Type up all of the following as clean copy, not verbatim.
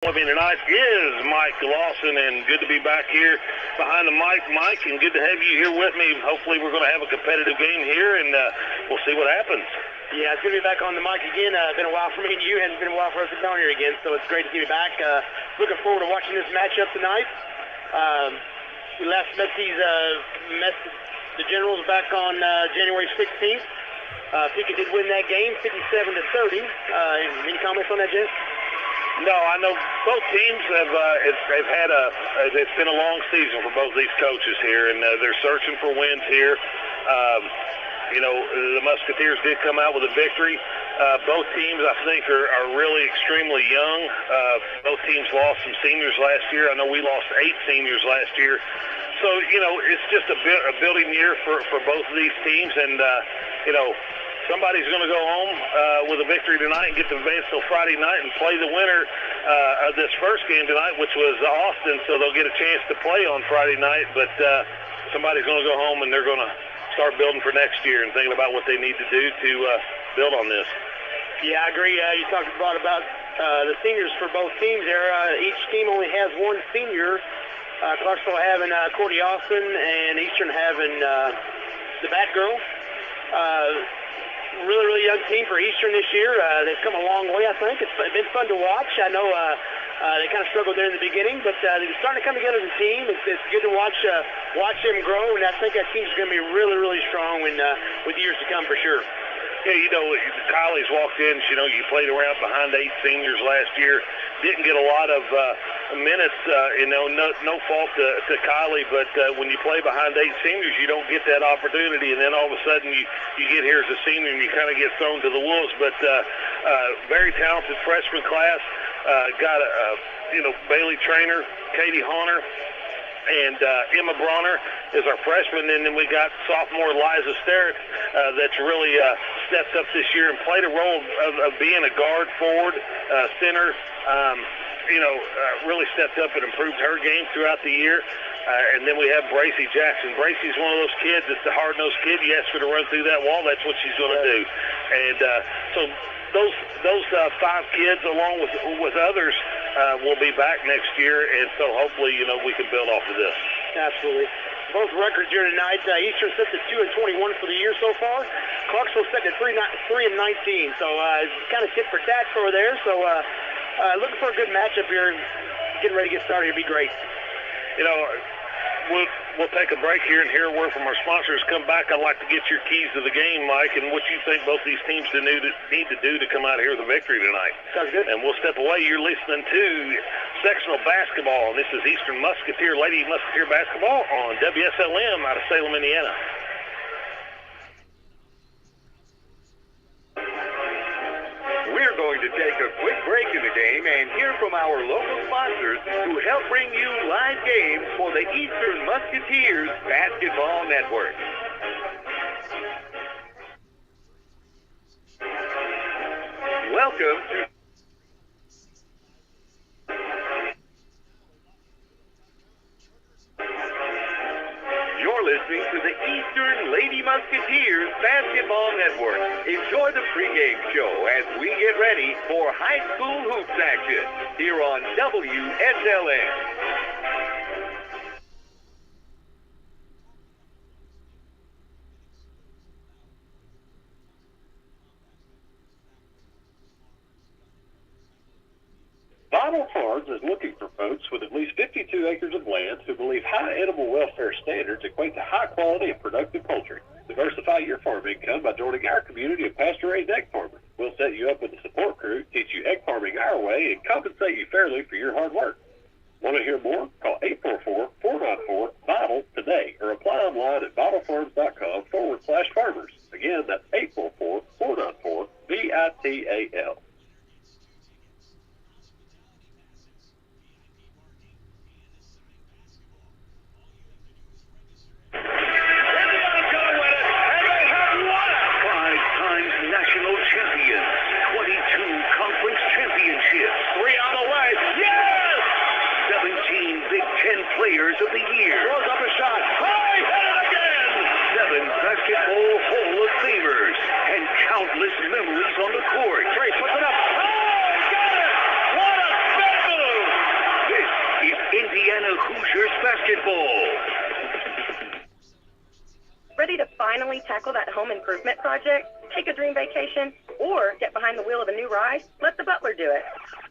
With me tonight is Mike Lawson, and good to be back here behind the mic, Mike, and good to have you here with me. Hopefully we're going to have a competitive game here, and we'll see what happens. Yeah, it's good to be back on the mic again. It's been a while for me and you, and it's been a while for us to be down here again, so it's great to get you back. Looking forward to watching this matchup tonight. We last met the Generals back on January 16th. Pika did win that game, 57-30. Any comments on that, Jess? No, I know both teams have had it's been a long season for both these coaches here, and they're searching for wins here. The Musketeers did come out with a victory. Both teams, I think, are really extremely young. Both teams lost some seniors last year. I know we lost 8 seniors last year. So, it's just a building year for both of these teams, and, somebody's going to go home with a victory tonight and get to advance till Friday night and play the winner of this first game tonight, which was Austin, so they'll get a chance to play on Friday night. But somebody's going to go home and they're going to start building for next year and thinking about what they need to do to build on this. Yeah, I agree. You talked about the seniors for both teams there. Each team only has one senior. Clarksville having Courtney Austin and Eastern having the Batgirl. Really young team for Eastern this year. They've come a long way, I think. It's been fun to watch. I know they kind of struggled there in the beginning, but they're starting to come together as a team. It's good to watch them grow, and I think that team's going to be really strong with years to come for sure. Yeah, Kylie's walked in. You played around behind 8 seniors last year. Didn't get a lot of minutes. No fault to Kylie, but when you play behind 8 seniors, you don't get that opportunity. And then all of a sudden, you get here as a senior, and you kind of get thrown to the wolves. But very talented freshman class. Got Bailey Trainer, Katie Honor, and Emma Bronner is our freshman, and then we got sophomore Liza Sterrett that's really stepped up this year and played a role of being a guard, forward, center. Really stepped up and improved her game throughout the year. And then we have Bracy Jackson. Bracy's one of those kids that's the hard-nosed kid. You ask her to run through that wall, that's what she's going to do. And so those 5 kids, along with others, will be back next year, and so hopefully, we can build off of this. Absolutely. Both records here tonight. Eastern set at 2-21 for the year so far. Clarksville set at 3-19. So kind of tit for tat over there. So looking for a good matchup here. Getting ready to get started. It'll be great. We'll take a break here and hear a word from our sponsors. Come back. I'd like to get your keys to the game, Mike, and what you think both these teams need to do to come out here with a victory tonight. Sounds good. And we'll step away. You're listening to Sectional Basketball, and this is Eastern Lady Musketeer Basketball on WSLM out of Salem, Indiana. We're going to take a quick break in the game and hear from our local sponsors who help bring you live games for the Eastern Musketeers Basketball Network. Welcome to You're listening to the Eastern Lady Musketeers Basketball Network. Enjoy the pregame show as we get ready for high school hoops action here on WSLN. Vital Farms is looking for folks with at least 52 acres of land who believe high animal welfare standards equate to high quality and productive poultry. Diversify your farm income by joining our community of pasture-raised egg farmers. We'll set you up with a support crew, teach you egg farming our way, and compensate you fairly for your hard work. Want to hear more? Call 844-494-VITAL today or apply online at vitalfarms.com/farmers. Again, that's 844-494-VITAL. Players of the Year. Throws up a shot. High, hit it again! 7 Basketball Hall of Famers and countless memories on the court. Trace, what's it up? basketball. Ready to finally tackle that home improvement project, take a dream vacation, or get behind the wheel of a new ride? Let the butler do it.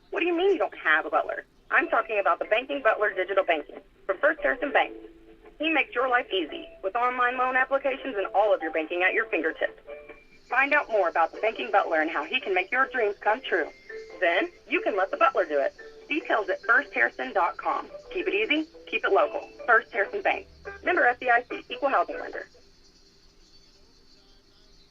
What do you mean you don't have a butler? I'm talking about the Banking Butler Digital Banking from First Harrison Bank. He makes your life easy with online loan applications and all of your banking at your fingertips. Find out more about the Banking Butler and how he can make your dreams come true. Then you can let the butler do it. Details at firstharrison.com. Keep it easy, keep it local. First Harrison Bank. Member FDIC, Equal Housing Lender.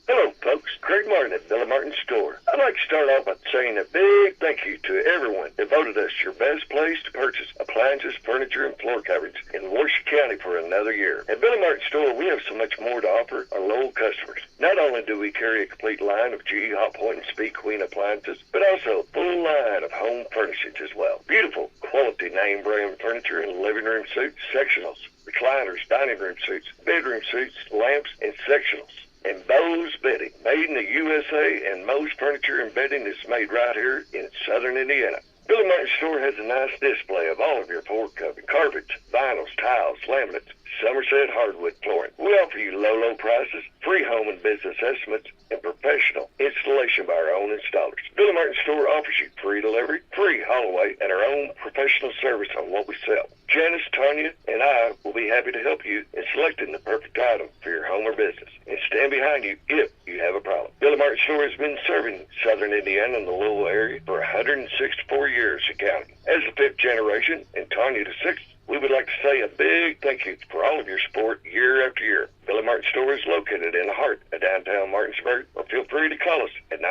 Hello, folks. Craig Martin at Billy Martin Store. I'd like to start off by saying a big thank you to everyone that voted us your best place to purchase appliances, furniture, and floor coverings in Washington County for another year. At Billy Martin Store, we have so much more to offer our loyal customers. Not only do we carry a complete line of GE Hot Point and Speed Queen appliances, but also a full line of home furnishings as well. Beautiful, quality name brand furniture and living room suites, sectionals, recliners, dining room suites, bedroom suites, lamps, and sectionals. And Bose Bedding, made in the USA, and most furniture and bedding is made right here in southern Indiana. Billy Martin Store has a nice display of all of your floor covering, carpets, vinyls, tiles, laminates, Somerset hardwood flooring. We offer you low prices, free home and business estimates, and professional installation by our own installers. Billy Martin Store offers you free delivery, free haul away, and our own professional service on what we sell. Janice, Tanya, and I will be happy to help you in selecting the perfect item for your home or business and stand behind you if you have a problem. Billy Martin Store has been serving southern Indiana and the Louisville area for 164 years in counting. As the fifth generation and Tanya the sixth, we would like to say a big thank you for all of your support year after year. Billy Martin Store is located in the heart of downtown Martinsburg, or feel free to call us at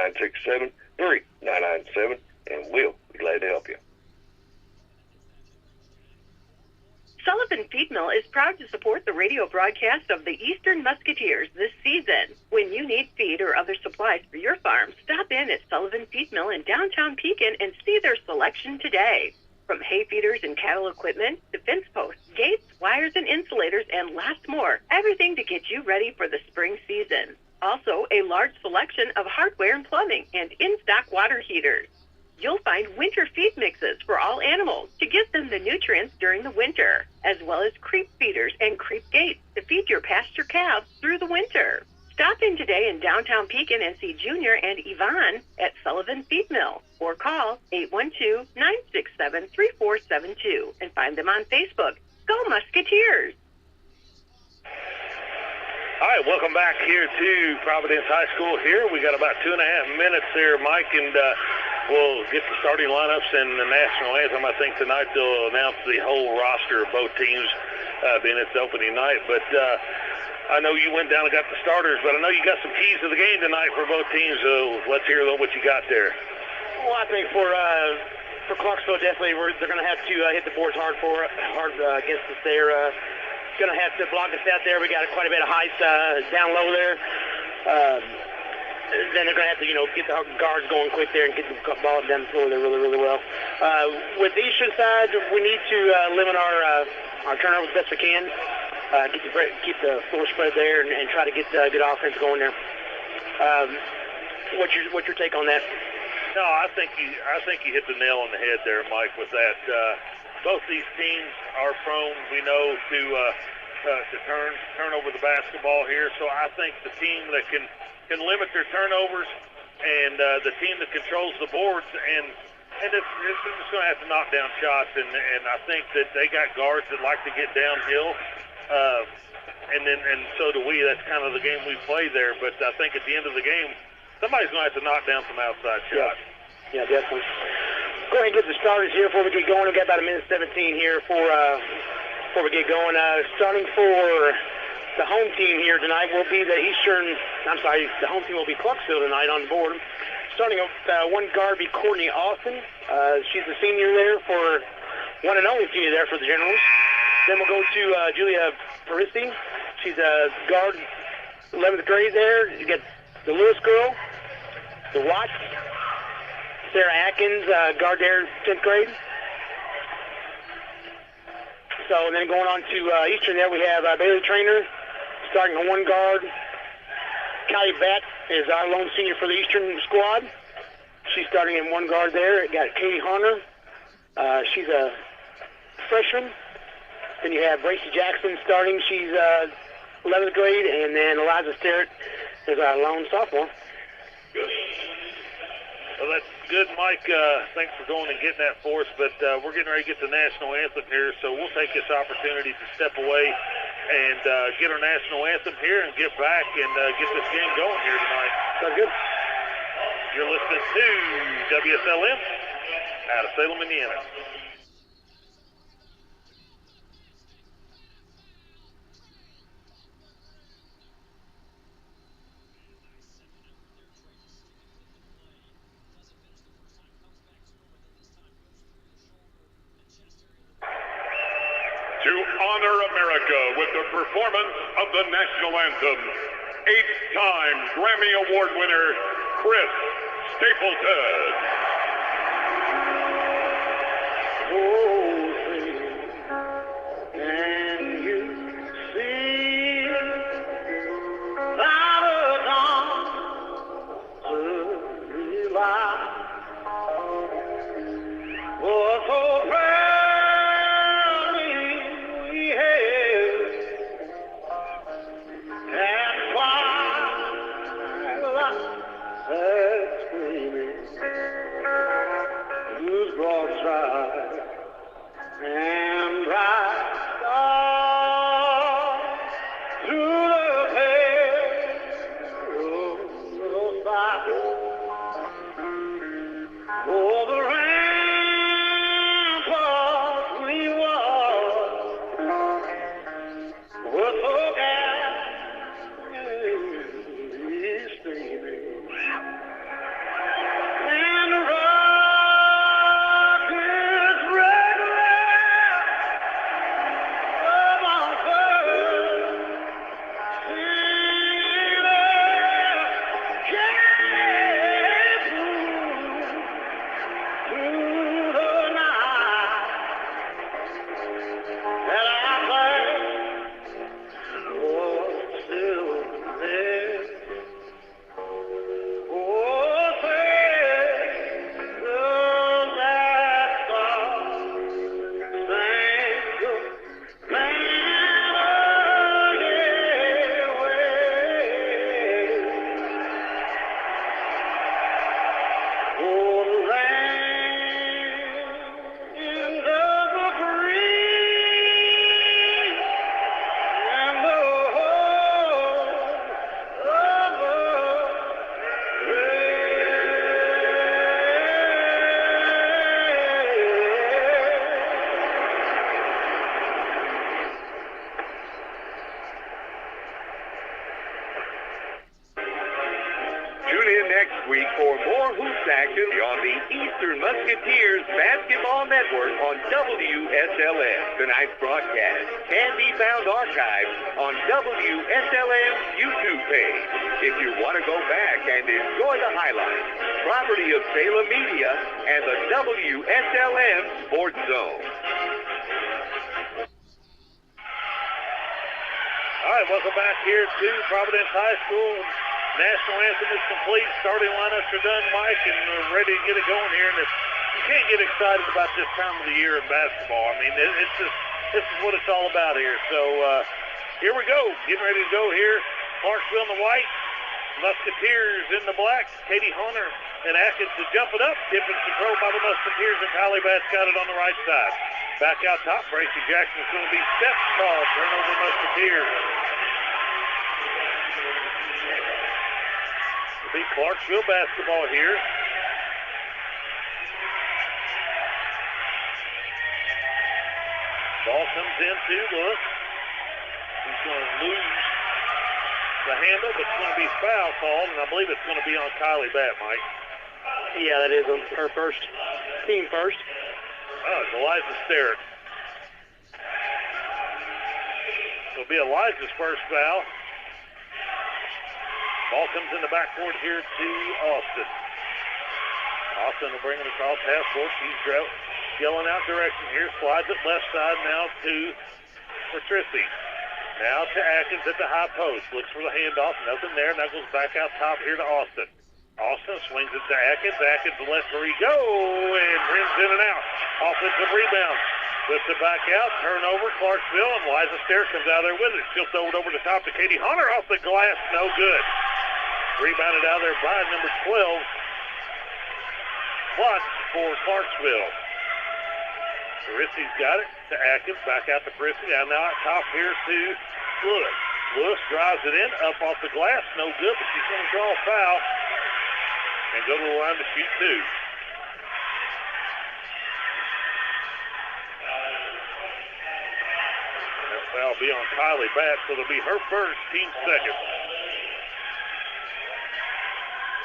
967-3997, and we'll be glad to help you. Sullivan Feed Mill is proud to support the radio broadcast of the Eastern Musketeers this season. When you need feed or other supplies for your farm, stop in at Sullivan Feed Mill in downtown Pekin and see their selection today. From hay feeders and cattle equipment to fence posts, gates, wires, and insulators, and lots more. Everything to get you ready for the spring season. Also, a large selection of hardware and plumbing and in-stock water heaters. You'll find winter feed mixes for all animals to give them the nutrients during the winter, as well as creep feeders and creep gates to feed your pasture calves through the winter. Stop in today in downtown Pekin and see Junior and Yvonne at Sullivan Feed Mill, or call 812-967-3472 and find them on Facebook. Go Musketeers! All right, welcome back here to Providence High School here. We got about 2.5 minutes there, Mike, and we'll get the starting lineups and the national anthem. I think tonight they'll announce the whole roster of both teams being its opening night. But I know you went down and got the starters, but I know you got some keys to the game tonight for both teams, so let's hear what you got there. Well, I think for Clarksville, definitely they're going to have to hit the boards hard against us there. Going to have to block us out there. We got quite a bit of height down low there. Then they're going to have to, get the guards going quick there and get the ball down the floor there really, really well. With the eastern side, we need to limit our turnovers best we can. Keep the floor spread there and try to get good offense going there. What's your take on that? No, I think you hit the nail on the head there, Mike, with that. Both these teams are prone, we know, to turn over the basketball here. So I think the team that can limit their turnovers and the team that controls the boards and it's just going to have to knock down shots. And I think that they got guards that like to get downhill. And so do we. That's kind of the game we play there. But I think at the end of the game, somebody's going to have to knock down some outside shots. Yeah, definitely. Go ahead and get the starters here before we get going. We've got about 1:17 here before we get going. Starting for the home team here tonight will be the home team will be Clarksville tonight on the board. Starting with one guard be Courtney Austin. She's a senior there for one and only senior there for the Generals. Then we'll go to Julia Parisi. She's a guard, 11th grade there. You get the Lewis girl, the Watts, Sarah Atkins, guard there, 10th grade. So then going on to Eastern there, we have Bailey Trainer starting on one guard. Kylie Batt is our lone senior for the Eastern squad. She's starting in one guard there. We got Katie Horner. She's a freshman. Then you have Bracy Jackson starting. She's 11th grade. And then Eliza Sterrett is our lone sophomore. Good. Well, that's good, Mike. Thanks for going and getting that for us. But we're getting ready to get the national anthem here, so we'll take this opportunity to step away and get our national anthem here and get back and get this game going here tonight. Sounds good. You're listening to WSLM out of Salem, Indiana. To honor America with the performance of the national anthem, 8-time Grammy Award winner, Chris Stapleton. Can you see by the dawn's early light, for so proudly we hailed that twilight that's gleaming, whose broad stripes and bright stars through the perilous fight. Oh, the ramparts we watched were so gallantly streaming, and the rockets regular above us, singing through the night, that our flag was still there. Oh, say, does that star-spangled banner yet wave? Oh, the land of the free and the home of the brave. Tune in next week for more hoops action on the Eastern Musketeers Basketball Network on WSLM. Tonight's broadcast can be found archived on WSLM's YouTube page. If you want to go back and enjoy the highlights, property of Salem Media and the WSLM Sports Zone. All right, welcome back here to Providence High School. National anthem is complete. Starting lineups are done, Mike, and we're ready to get it going here. And you can't get excited about this time of the year in basketball. I mean, it's just, this is what it's all about here. So here we go. Getting ready to go here. Clarksville in the white, Musketeers in the black. Katie Hunter and Atkins to jump it up. Tip and control by the Musketeers, and Kylie Bass got it on the right side. Back out top, Bracy Jackson is going to be steps called. Turnover Musketeers. It'll be Clarksville basketball here. Ball comes into Lewis. He's going to lose the handle, but it's going to be foul called, and I believe it's going to be on Kylie Batt, Mike. Yeah, that is her first, team first. Oh, it's Eliza Sterrett. It'll be Eliza's first foul. Ball comes in the backcourt here to Austin. Austin will bring it across half court. She's yelling out direction here. Slides it left side now to Patrici. Now to Atkins at the high post. Looks for the handoff. Nothing there. Now goes back out top here to Austin. Austin swings it to Atkins. Atkins will let Drury go and rims in and out. Offensive rebound. Flips it back out, turnover, Clarksville, and Liza Stair comes out there with it. She'll throw it over the top to Katie Hunter, off the glass, no good. Rebounded out there by number 12, Watts for Clarksville. Parissy's got it to Atkins, back out to Parissy, and now out top here to Lewis. Lewis drives it in, up off the glass, no good, but she's going to draw a foul and go to the line to shoot two. That'll be on Kylie Batt, so it'll be her first, team second.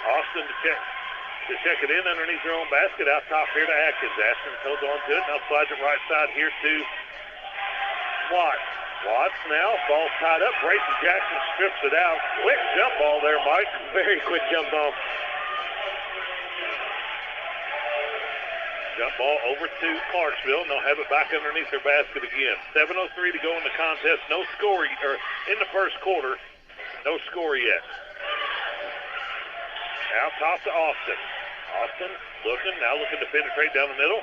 Austin to check it in underneath her own basket, out top here to Atkins. Atkins holds on to it, now slides it right side here to Watts. Watts now, ball's tied up. Brayson Jackson strips it out. Quick jump ball there, Mike. Very quick jump ball. Jump ball over to Clarksville, and they'll have it back underneath their basket again. 7:03 to go in the contest. No score, or in the first quarter, no score yet. Out top to Austin. Austin looking to penetrate down the middle.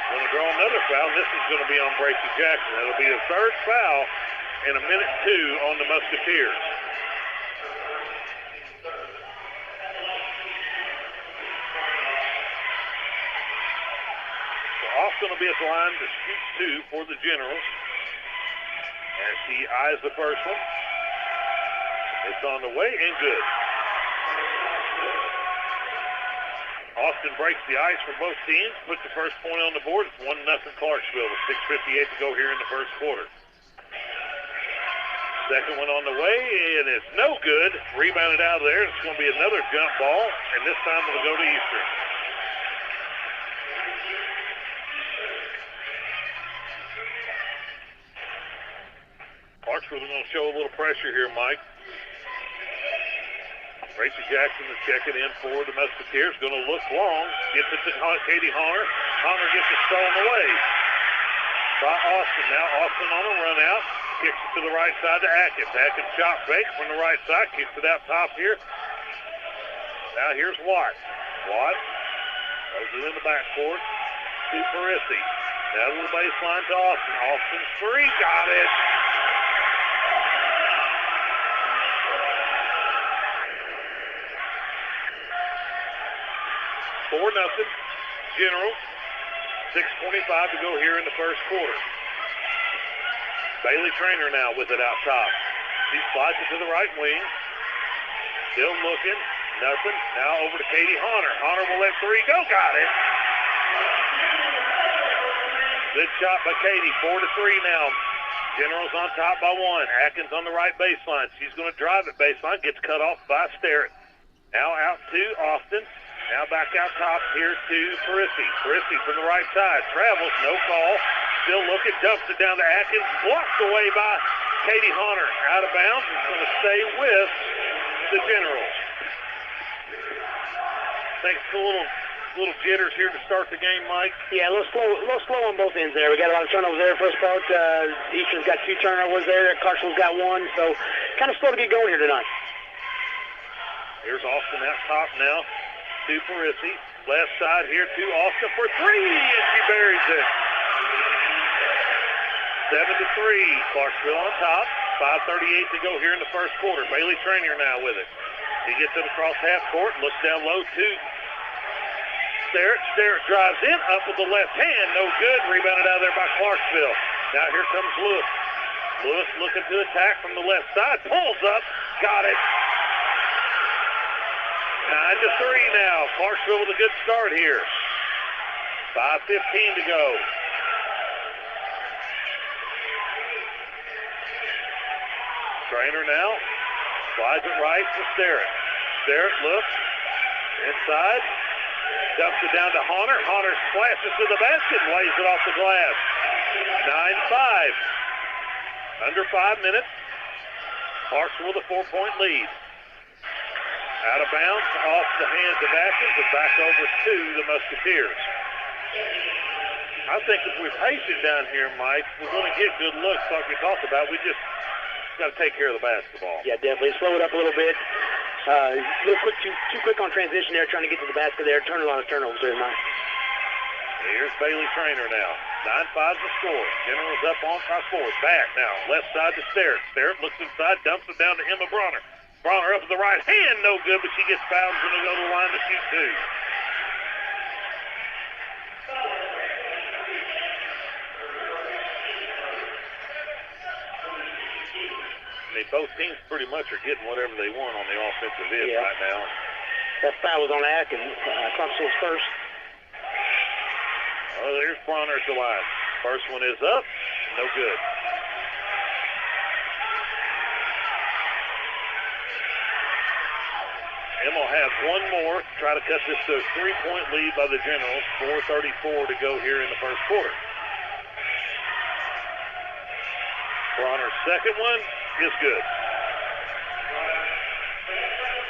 Going to draw another foul. This is going to be on Brayson Jackson. That'll be the third foul in a minute 2 on the Musketeers. Austin will be at the line to shoot two for the Generals as he eyes the first one. It's on the way and good. Austin breaks the ice for both teams, puts the first point on the board. It's 1-0 Clarksville with 6:58 to go here in the first quarter. Second one on the way, and it's no good. Rebounded out of there. It's going to be another jump ball, and this time it'll go to Eastern. Clarksville is going to show a little pressure here, Mike. Tracy Jackson is checking in for the Musketeers. Going to look long. Gets it to Katie Hunter. Hunter gets it stolen away by Austin. Now Austin on a run out. Kicks it to the right side to Atkins. Atkins shot fake from the right side. Kicks it out top here. Now here's Watts. Watts throws it in the backcourt to Parissy. Down to the baseline to Austin. Austin's three. Got it. 4-0 General. 6:25 to go here in the first quarter. Bailey Trainer now with it out top. She slides it to the right wing. Still looking. Nothing. Now over to Katie Hunter. Hunter will let three go. Got it. Good shot by Katie. 4-3 now. Generals on top by one. Atkins on the right baseline. She's going to drive it baseline. Gets cut off by Sterrett. Now out to Austin. Now back out top here to Parissy. Parissy from the right side. Travels, no call. Still looking, dumps it down to Atkins. Blocked away by Katie Hunter. Out of bounds. It's going to stay with the Generals. Thanks to little jitters here to start the game, Mike. Yeah, a little slow on both ends there. We got a lot of turnovers there first part. Eastern's got 2 turnovers there. Clarksville's got 1, so kind of slow to get going here tonight. Here's Austin out top now to Parissy. Left side here to Austin for three, and she buries it. 7-3, Clarksville on top. 5:38 to go here in the first quarter. Bailey Trainer now with it. He gets it across half court, looks down low to Sterrett. Sterrett drives in, up with the left hand, no good. Rebounded out of there by Clarksville. Now here comes Lewis. Lewis looking to attack from the left side, pulls up, got it. 9-3 now. Clarksville with a good start here. 5:15 to go. Trainer now slides it right to Sterrett. Sterrett looks inside, dumps it down to Hunter. Hunter splashes to the basket and lays it off the glass. 9-5. Under 5 minutes. Clarksville with a 4-point lead. Out of bounds, off the hands of Atkins, and back over to the Musketeers. I think if we pace it down here, Mike, we're going to get good looks like we talked about. We just got to take care of the basketball. Yeah, definitely. Slow it up a little bit. A little quick, too quick on transition there, trying to get to the basket there. Turn a lot of turnovers there tonight. Here's Bailey Trainer now. 9-5 the score. General's up on by 4. Back now. Left side to Sterrett. Sterrett looks inside, dumps it down to Emma Bronner. Bronner up with the right hand. No good, but she gets fouled. Going to go to the line to shoot 2. Both teams pretty much are getting whatever they want on the offensive end right now. That foul was on Atkins. Clarksville's first. Oh, there's Bronner at the line. First one is up. No good. Emma will have one more. Try to cut this to a 3-point lead by the Generals. 4:34 to go here in the first quarter. Bronner's second one is good.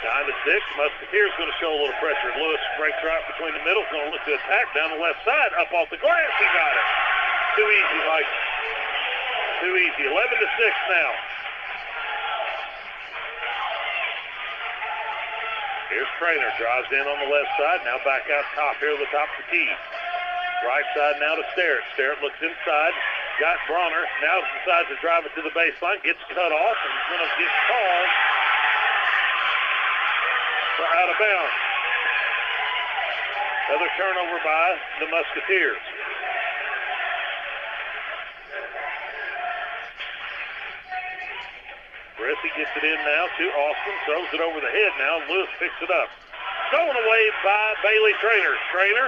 9-6. Musketeers going to show a little pressure. Lewis breaks right between the middle. Going to look to attack down the left side. Up off the glass. He got it. Too easy, Mike. Too easy. 11-6 now. Here's Trainer. Drives in on the left side. Now back out top here to the top of the key. Right side now to Sterrett. Sterrett looks inside. Got Bronner. Now decides to drive it to the baseline. Gets cut off and is going to get called for out of bounds. Another turnover by the Musketeers. Brissy gets it in now to Austin. Throws it over the head now. Lewis picks it up. Stolen away by Bailey Trainer. Trainer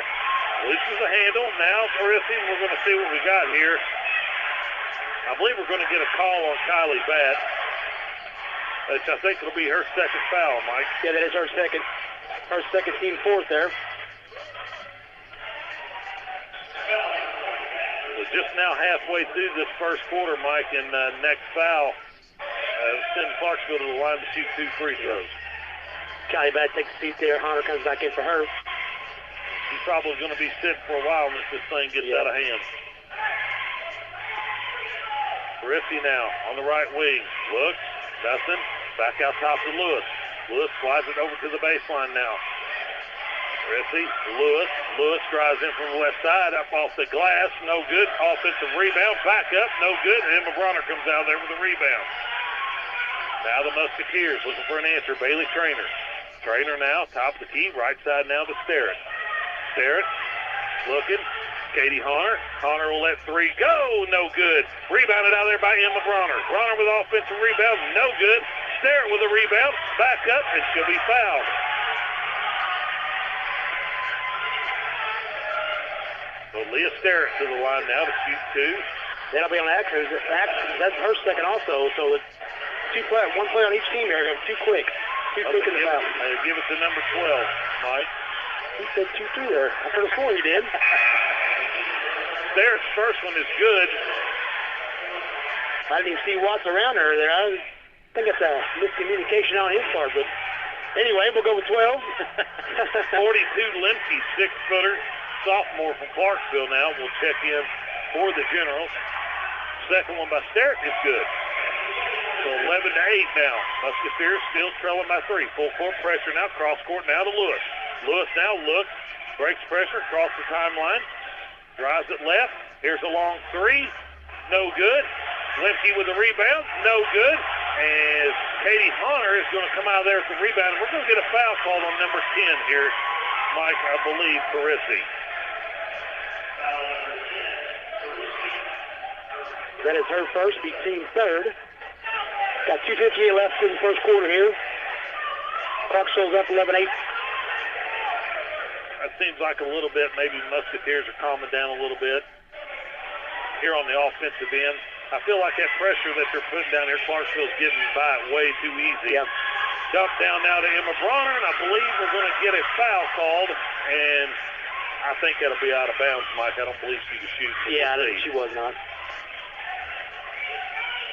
loses the handle. Now Brissy. We're going to see what we got here. I believe we're going to get a call on Kylie Batt, which I think will be her second foul, Mike. Yeah, that is her second team fourth there. We're just now halfway through this first quarter, Mike, and next foul send Clarksville to the line to shoot 2 free throws. Kylie Batt takes a seat there. Hunter comes back in for her. She's probably going to be sitting for a while unless this thing gets out of hand. Brissy now on the right wing. Looks, nothing. Back out top to Lewis. Lewis slides it over to the baseline now. Brissy, Lewis. Lewis drives in from the left side, up off the glass. No good. Offensive rebound. Back up. No good. And Emma Bronner comes out there with a rebound. Now the Musketeers looking for an answer. Bailey Trainer. Trainer now, top of the key. Right side now to Sterrett. Sterrett looking. Katie Hunter. Hunter will let 3 go. No good. Rebounded out there by Emma Bronner. Bronner with offensive rebound. No good. Sterrett with a rebound. Back up, and she'll be fouled. So Leah Sterrett to the line now to shoot 2. That'll be on Atkins. That's her second also. So it's one player on each team here. Too quick. Too quick in the foul. Give it to number 12, Mike. He said 2-3 there. I could have sworn he did. Sterrett's first one is good. I didn't even see Watts around her there. I think it's a miscommunication on his part, but anyway, we'll go with 12. 42 Lemke, 6-footer, sophomore from Clarksville now. We'll check in for the Generals. Second one by Sterrett is good. So 11-8 now. Musketeers still trailing by 3. Full court pressure now. Cross court now to Lewis. Lewis now looks, breaks pressure, across the timeline. Drives it left. Here's a long 3. No good. Lemke with a rebound. No good. And Katie Hunter is going to come out of there with the rebound. We're going to get a foul called on number 10 here, Mike, I believe, Parisi. That is her first, be team third. Got 2:58 left in the first quarter here. Clarksville's up 11-8. It seems like a little bit, maybe Musketeers are calming down a little bit here on the offensive end. I feel like that pressure that they're putting down here, Clarksville's getting by it way too easy. Yep. Dump down now to Emma Bronner, and I believe we're going to get a foul called, and I think that'll be out of bounds, Mike. I don't believe she was shooting. Yeah, I think she was not.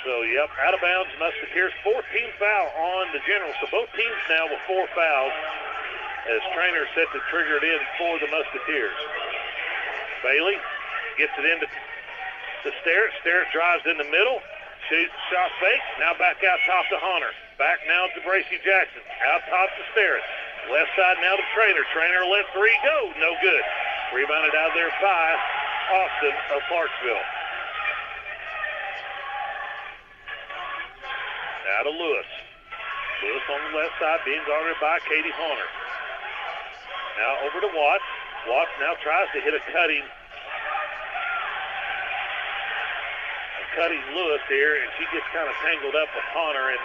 So, yep, out of bounds, Musketeers. 14th foul on the Generals. So both teams now with 4 fouls. As Trainer set to trigger it in for the Musketeers. Bailey gets it into Sterrett. Sterrett drives in the middle. Shoots, shot fake. Now back out top to Hunter. Back now to Bracey Jackson. Out top to Sterrett. Left side now to Trainer. Trainer let 3 go. No good. Rebounded out there by Austin of Clarksville. Now to Lewis. Lewis on the left side being guarded by Katie Horner. Now over to Watts. Watts now tries to hit a cutting Lewis here, and she gets kind of tangled up with Honor, and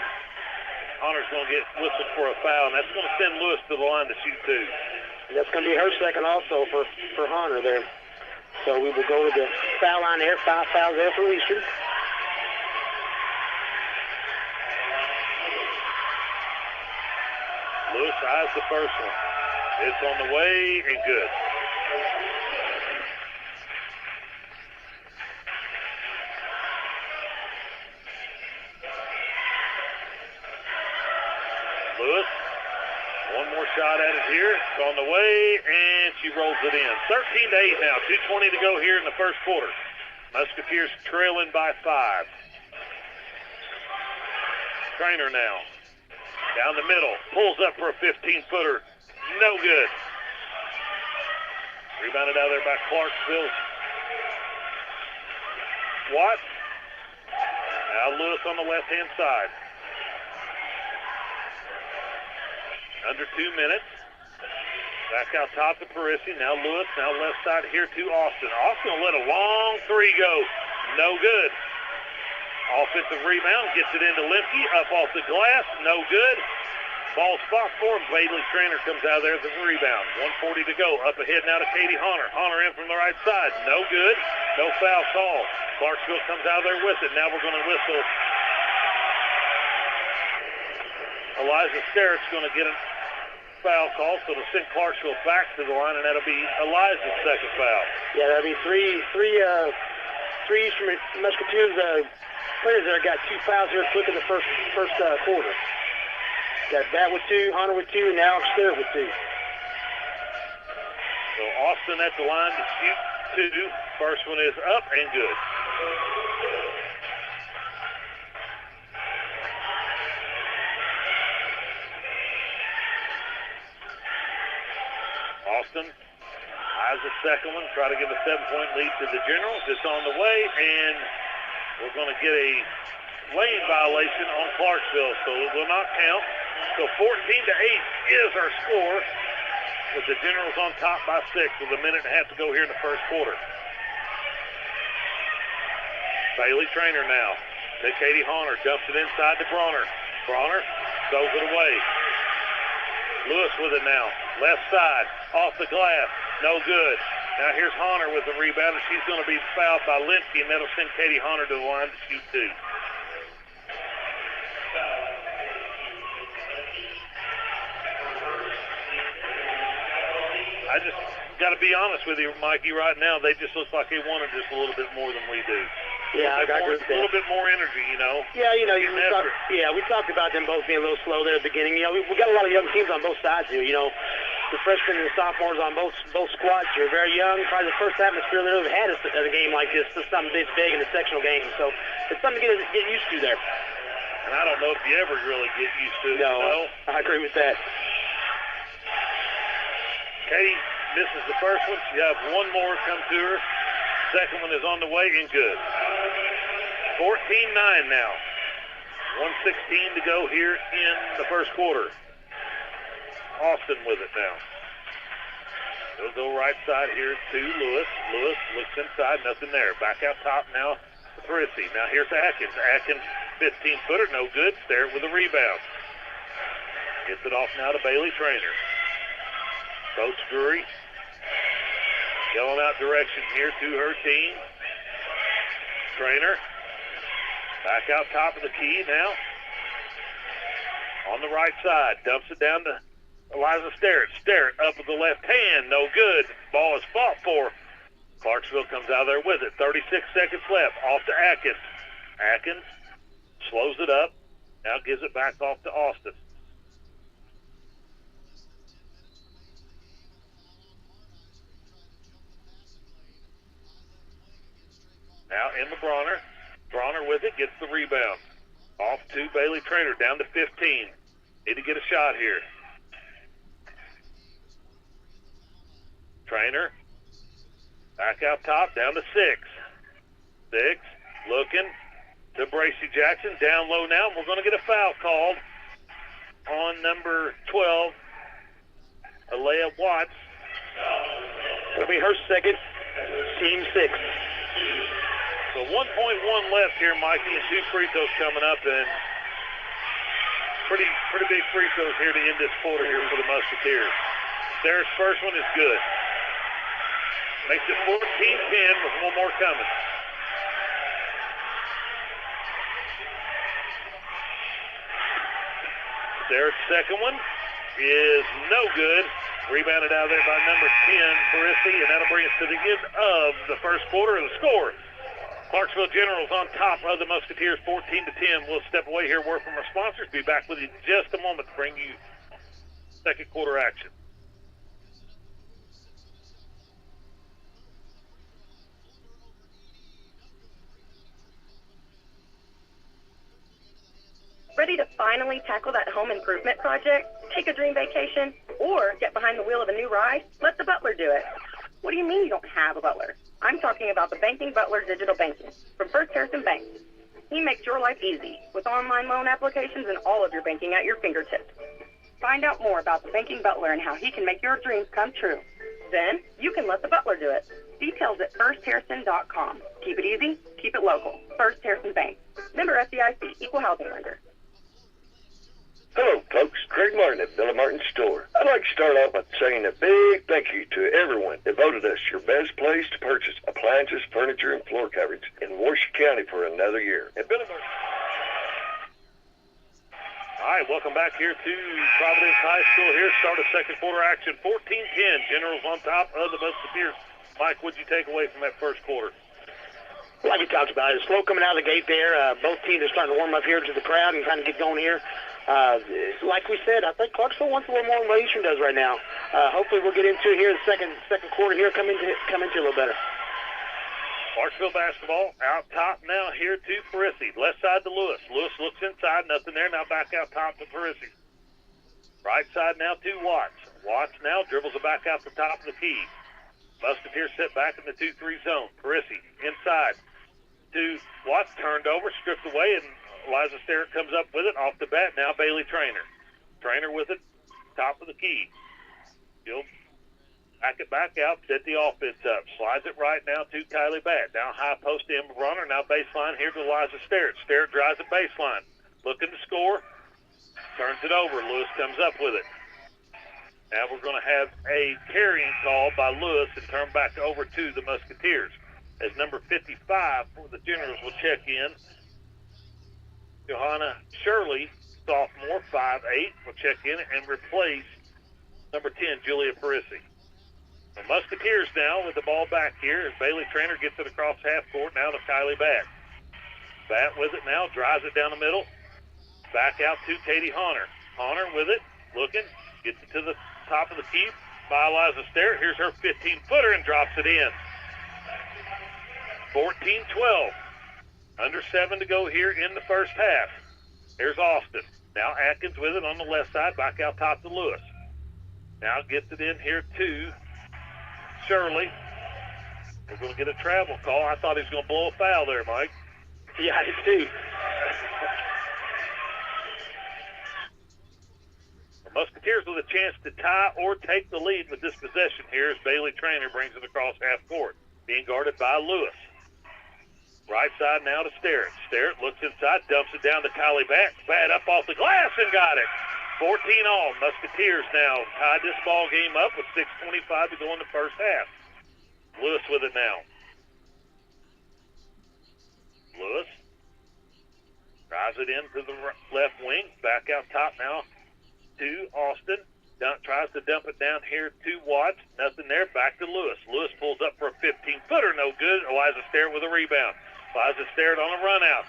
Honor's going to get whistled for a foul, and that's going to send Lewis to the line to shoot two. And that's going to be her second also for Honor there. So we will go to the foul line there. 5 fouls there for Eastern. Lewis eyes the first one. It's on the way and good. Lewis, one more shot at it here. It's on the way, and she rolls it in. 13-8 now. 2:20 to go here in the first quarter. Musketeers trailing by 5. Trainer now. Down the middle. Pulls up for a 15-footer. No good. Rebounded out there by Clarksville. Watts. Now Lewis on the left-hand side. Under 2 minutes. Back out top to Parisi. Now Lewis. Now left side here to Austin. Austin will let a long three go. No good. Offensive rebound. Gets it into Lemke. Up off the glass. No good. Ball spot for him. Bailey Trainer comes out there with the rebound. 1:40 to go. Up ahead now to Katie Honor. Honor in from the right side. No good. No foul call. Clarksville comes out there with it. Now we're going to whistle. Eliza Sterrett's going to get a foul call, so to send Clarksville back to the line, and that'll be Eliza's second foul. Yeah, that'll be three Eastern Musketeers players there got 2 fouls here quick in the first quarter. Got that with 2, Hunter with 2, and now Sterrett with 2. So Austin at the line to shoot 2. First one is up and good. Austin eyes the second one, try to give a 7-point lead to the Generals. It's on the way, and we're going to get a lane violation on Clarksville, so it will not count. So 14-8 is our score, with the Generals on top by 6 with a minute and a half to go here in the first quarter. Bailey Trainer now to Katie Honor, dumps it inside to Bronner. Bronner throws it away. Lewis with it now. Left side, off the glass, no good. Now here's Honor with the rebound, and she's going to be fouled by Lemke, and that'll send Katie Honor to the line to shoot 2. I just got to be honest with you, Mikey, right now, they just look like they wanted just a little bit more than we do. Yeah, I agree with that. A little bit more energy, you know. Yeah, we talked about them both being a little slow there at the beginning. You know, we got a lot of young teams on both sides here. You know, the freshmen and the sophomores on both squads are very young. Probably the first atmosphere they've ever had at a game like this. This is something this big in a sectional game. So it's something to get used to there. And I don't know if you ever really get used to it. No, you know? I agree with that. Katie misses the first one. She has one more come to her. Second one is on the way and good. 14-9 now. 1:16 to go here in the first quarter. Austin with it now. They'll go right side here to Lewis. Lewis looks inside, nothing there. Back out top now to Parisi. Now here's Atkins. Atkins, 15-footer, no good. Sterrett with a rebound. Gets it off now to Bailey Trainer. Coach Drury yelling out direction here to her team. Trainer back out top of the key now. On the right side, dumps it down to Eliza Sterrett. Sterrett up with the left hand, no good. Ball is fought for. Clarksville comes out there with it. 36 seconds left. Off to Atkins. Atkins slows it up. Now gives it back off to Austin. Now Emma Bronner. Bronner with it, gets the rebound. Off to Bailey Trainer, down to 15. Need to get a shot here. Trainer Back out top, down to 6. 6, looking to Bracey Jackson. Down low now. We're going to get a foul called on number 12, Alea Watts. It'll be her second, team 6. So 1.1 left here, Mikey, and 2 free throws coming up, and pretty big free throws here to end this quarter here for the Musketeers. Their first one is good. Makes it 14-10 with one more coming. Their second one is no good. Rebounded out there by number 10, Parisi, and that'll bring us to the end of the first quarter. And the score, Clarksville Generals on top of the Musketeers, 14-10. We'll step away here, word from our sponsors. Be back with you in just a moment to bring you second quarter action. Ready to finally tackle that home improvement project, take a dream vacation, or get behind the wheel of a new ride? Let the butler do it. What do you mean you don't have a butler? I'm talking about the Banking Butler Digital Banking from First Harrison Bank. He makes your life easy with online loan applications and all of your banking at your fingertips. Find out more about the Banking Butler and how he can make your dreams come true. Then you can let the butler do it. Details at firstharrison.com. Keep it easy, keep it local. First Harrison Bank. Member FDIC, Equal Housing Lender. Hello, folks. Craig Martin at Billy Martin's store. I'd like to start off by saying a big thank you to everyone that voted us your best place to purchase appliances, furniture, and floor coverage in Washoe County for another year. At Billy Martin. All right, welcome back here to Providence High School here. Start of second quarter action, 14-10. Generals on top of the Musketeers. Mike, what'd you take away from that first quarter? Like we talked about, it's slow coming out of the gate there. Both teams are starting to warm up here to the crowd and trying to get going here. Like we said, I think Clarksville wants a little more than what Eastern does right now. Hopefully we'll get into it here the second quarter here, come into a little better. Clarksville basketball out top now here to Parisi. Left side to Lewis. Lewis looks inside, nothing there. Now back out top to Parisi. Right side now to Watts. Watts now dribbles it back out the top of the key. Musketeers sit back in the 2-3 zone. Parisi inside to Watts, turned over, stripped away, and Eliza Sterrett comes up with it off the bat. Now Bailey Trainer. Trainer with it, top of the key. She'll back it back out, set the offense up. Slides it right now to Kylie Batt. Now high post to Emma Bronner. Now baseline here to Eliza Sterrett. Sterrett drives the baseline. Looking to score. Turns it over. Lewis comes up with it. Now we're going to have a carrying call by Lewis and turn back over to the Musketeers. As number 55 for the Generals will check in. Johanna Shirley, sophomore, 5'8", will check in and replace number 10, Julia Parisi. The Musketeers now with the ball back here as Bailey Trainer gets it across half court now to Kylie Batt. Batt with it now, drives it down the middle. Back out to Katie Honor. Honor with it, looking, gets it to the top of the key by Eliza Sterrett. Here's her 15-footer and drops it in. 14-12. Under 7 to go here in the first half. Here's Austin. Now Atkins with it on the left side, back out top to Lewis. Now gets it in here to Shirley. We're going to get a travel call. I thought he was going to blow a foul there, Mike. Yeah, I did too. The Musketeers with a chance to tie or take the lead with this possession here as Bailey Trainer brings it across half court. Being guarded by Lewis. Right side now to Sterrett. Sterrett looks inside, dumps it down to Kylie Batt. Batt up off the glass and got it. 14 all. Musketeers now tied this ball game up with 6:25 to go in the first half. Lewis with it now. Lewis drives it into the left wing. Back out top now to Austin. Tries to dump it down here to Watts. Nothing there. Back to Lewis. Lewis pulls up for a 15-footer. No good. Eliza Sterrett with a rebound. Eliza Sterrett on a run out.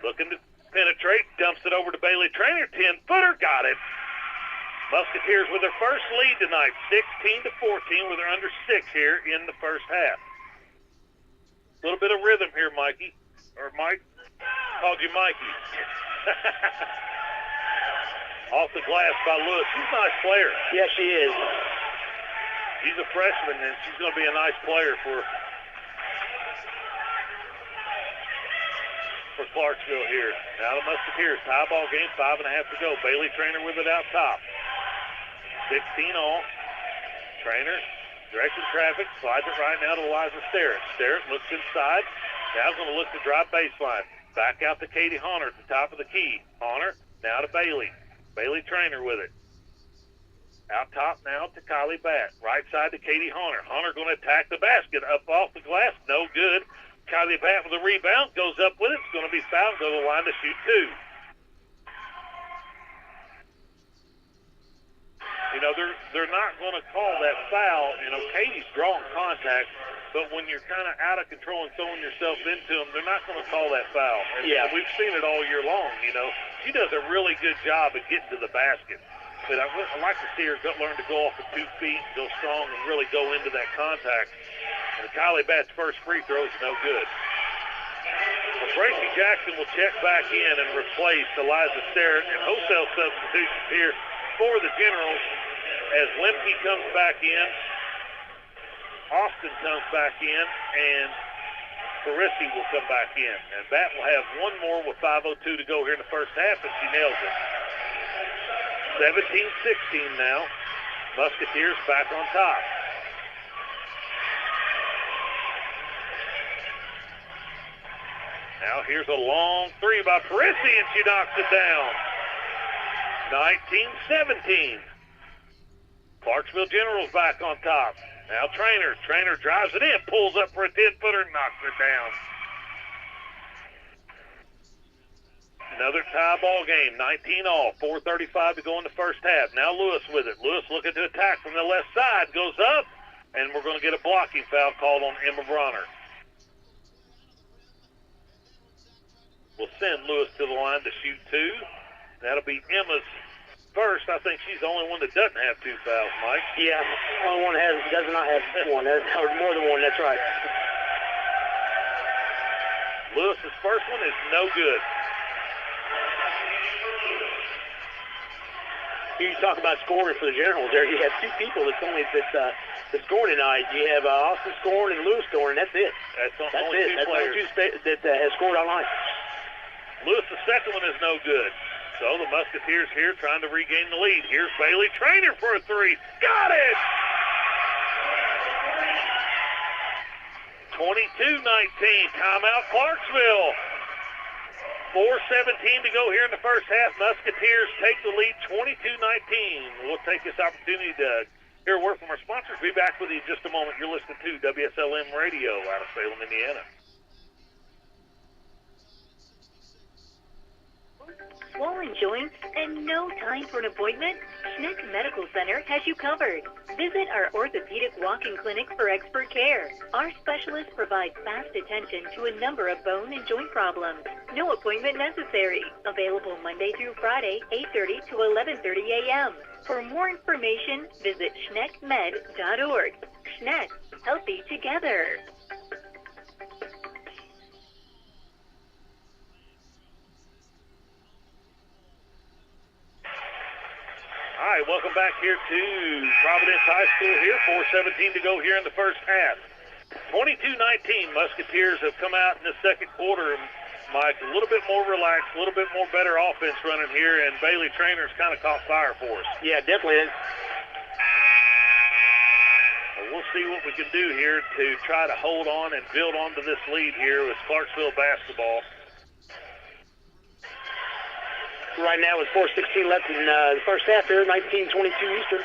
Looking to penetrate. Dumps it over to Bailey Trainer. 10-footer. Got it. Musketeers with their first lead tonight. 16-14 with their under 6 here in the first half. A little bit of rhythm here, Mikey. Or Mike. Called you Mikey. Off the glass by Lewis. She's a nice player. Yeah, she is. She's a freshman, and she's going to be a nice player for for Clarksville here. Now the Musketeers, tie ball game, 5.5 to go. Bailey Trainer with it out top. 16 all. Trainer directing traffic, slides it right now to Eliza Sterrett. Sterrett looks inside. Now going to look to drive baseline. Back out to Katie Honor at the top of the key. Honor now to Bailey. Bailey Trainer with it. Out top now to Kylie Batt. Right side to Katie Honor. Honor going to attack the basket. Up off the glass. No good. Kylie Batt with a rebound. Goes up with it. It's going to be fouled. Go to the line to shoot 2. You know, they're not going to call that foul. You know, Katie's drawing contact, but when you're kind of out of control and throwing yourself into them, they're not going to call that foul. And we've seen it all year long, you know. She does a really good job of getting to the basket. But I like to see her learn to go off with 2 feet, go strong, and really go into that contact. And Kylie Batt's first free throw is no good. Well, Gracie Jackson will check back in and replace Eliza Sterrett, and wholesale substitutions here for the Generals as Lemke comes back in, Austin comes back in, and Parisi will come back in. And Batt will have one more with 5:02 to go here in the first half, and she nails it. 17-16 now. Musketeers back on top. Now here's a long 3 by Parisi, and she knocks it down. 19-17. Clarksville Generals back on top. Now Trainer. Trainer drives it in, pulls up for a 10-footer, and knocks it down. Another tie ball game, 19 all, 4:35 to go in the first half. Now Lewis with it. Lewis looking to attack from the left side, goes up, and we're going to get a blocking foul called on Emma Bronner. We'll send Lewis to the line to shoot 2. That'll be Emma's first. I think she's the only one that doesn't have 2 fouls, Mike. Yeah, only one does not have one, or more than one, that's right. Lewis's first one is no good. You talk about scoring for the Generals there. You have 2 people that's scoring tonight. You have Austin scoring and Lewis scoring. That's it. That's only it. 2 players. That has scored all night. Lewis, the second one is no good. So the Musketeers here trying to regain the lead. Here's Bailey Trainer for a 3. Got it! 22-19. Timeout Clarksville. 4:17 to go here in the first half. Musketeers take the lead 22-19. We'll take this opportunity to hear a word from our sponsors. Be back with you in just a moment. You're listening to WSLM Radio out of Salem, Indiana. Swollen joints and no time for an appointment? Schneck Medical Center has you covered. Visit our orthopedic walk-in clinic for expert care. Our specialists provide fast attention to a number of bone and joint problems. No appointment necessary. Available Monday through Friday, 8:30 to 11:30 a.m. For more information, visit schneckmed.org. Schneck, healthy together. All right, welcome back here to Providence High School here. 4:17 to go here in the first half. 22-19, Musketeers have come out in the second quarter, Mike, a little bit more relaxed, a little bit more better offense running here, and Bailey Trainer's kind of caught fire for us. Yeah, definitely. We'll see what we can do here to try to hold on and build onto this lead here with Clarksville basketball. Right now with 4:16 left in the first half here, 19-22 Eastern.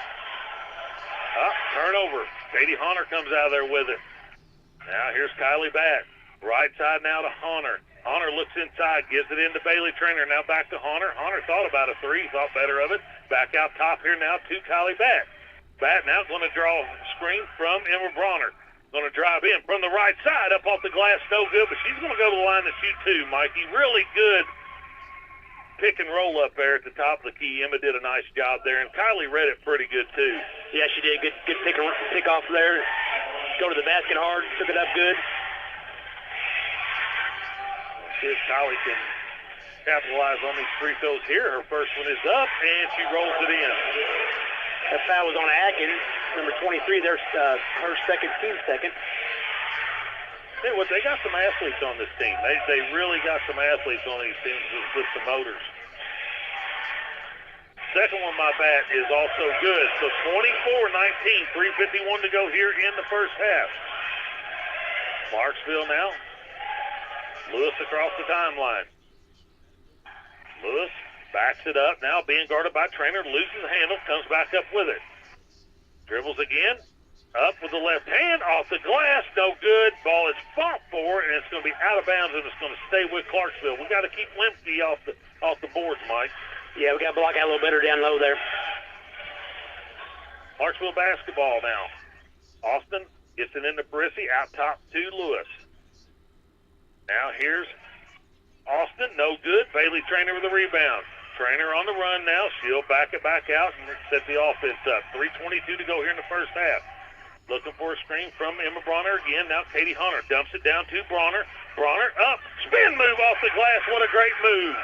Turnover. Katie Honor comes out of there with it. Now here's Kylie Batt. Right side now to Honor. Honor looks inside, gives it into Bailey Trainer. Now back to Honor. Honor thought about a 3, thought better of it. Back out top here now to Kylie Batt. Batt now going to draw a screen from Emma Bronner. Going to drive in from the right side, up off the glass, no good, but she's going to go to the line to shoot 2, Mikey. Really good pick and roll up there at the top of the key. Emma did a nice job there, and Kylie read it pretty good too. Yeah, she did. Good pick off there. Go to the basket hard, took it up good. See if Kylie can capitalize on these free throws here. Her first one is up, and she rolls it in. That foul was on Atkins, number 23. There's her second, team second. Tell you what, they got some athletes on this team. They really got some athletes on these teams with some motors. Second one by bat is also good. So 24-19, 3:51 to go here in the first half. Clarksville now. Lewis across the timeline. Lewis backs it up now, being guarded by Trainer, loses the handle, comes back up with it. Dribbles again, up with the left hand, off the glass, no good. Ball is fought for, and it's going to be out of bounds, and it's going to stay with Clarksville. We got to keep Lemke off the boards, Mike. Yeah, we got to block out a little better down low there. Clarksville basketball now. Austin gets it into Brissy, out top to Lewis. Now here's Austin, no good. Bailey Trainer with the rebound. Trainer on the run now. She'll back it back out and set the offense up. 3:22 to go here in the first half. Looking for a screen from Emma Bronner again. Now Katie Hunter dumps it down to Bronner. Bronner up. Spin move off the glass. What a great move.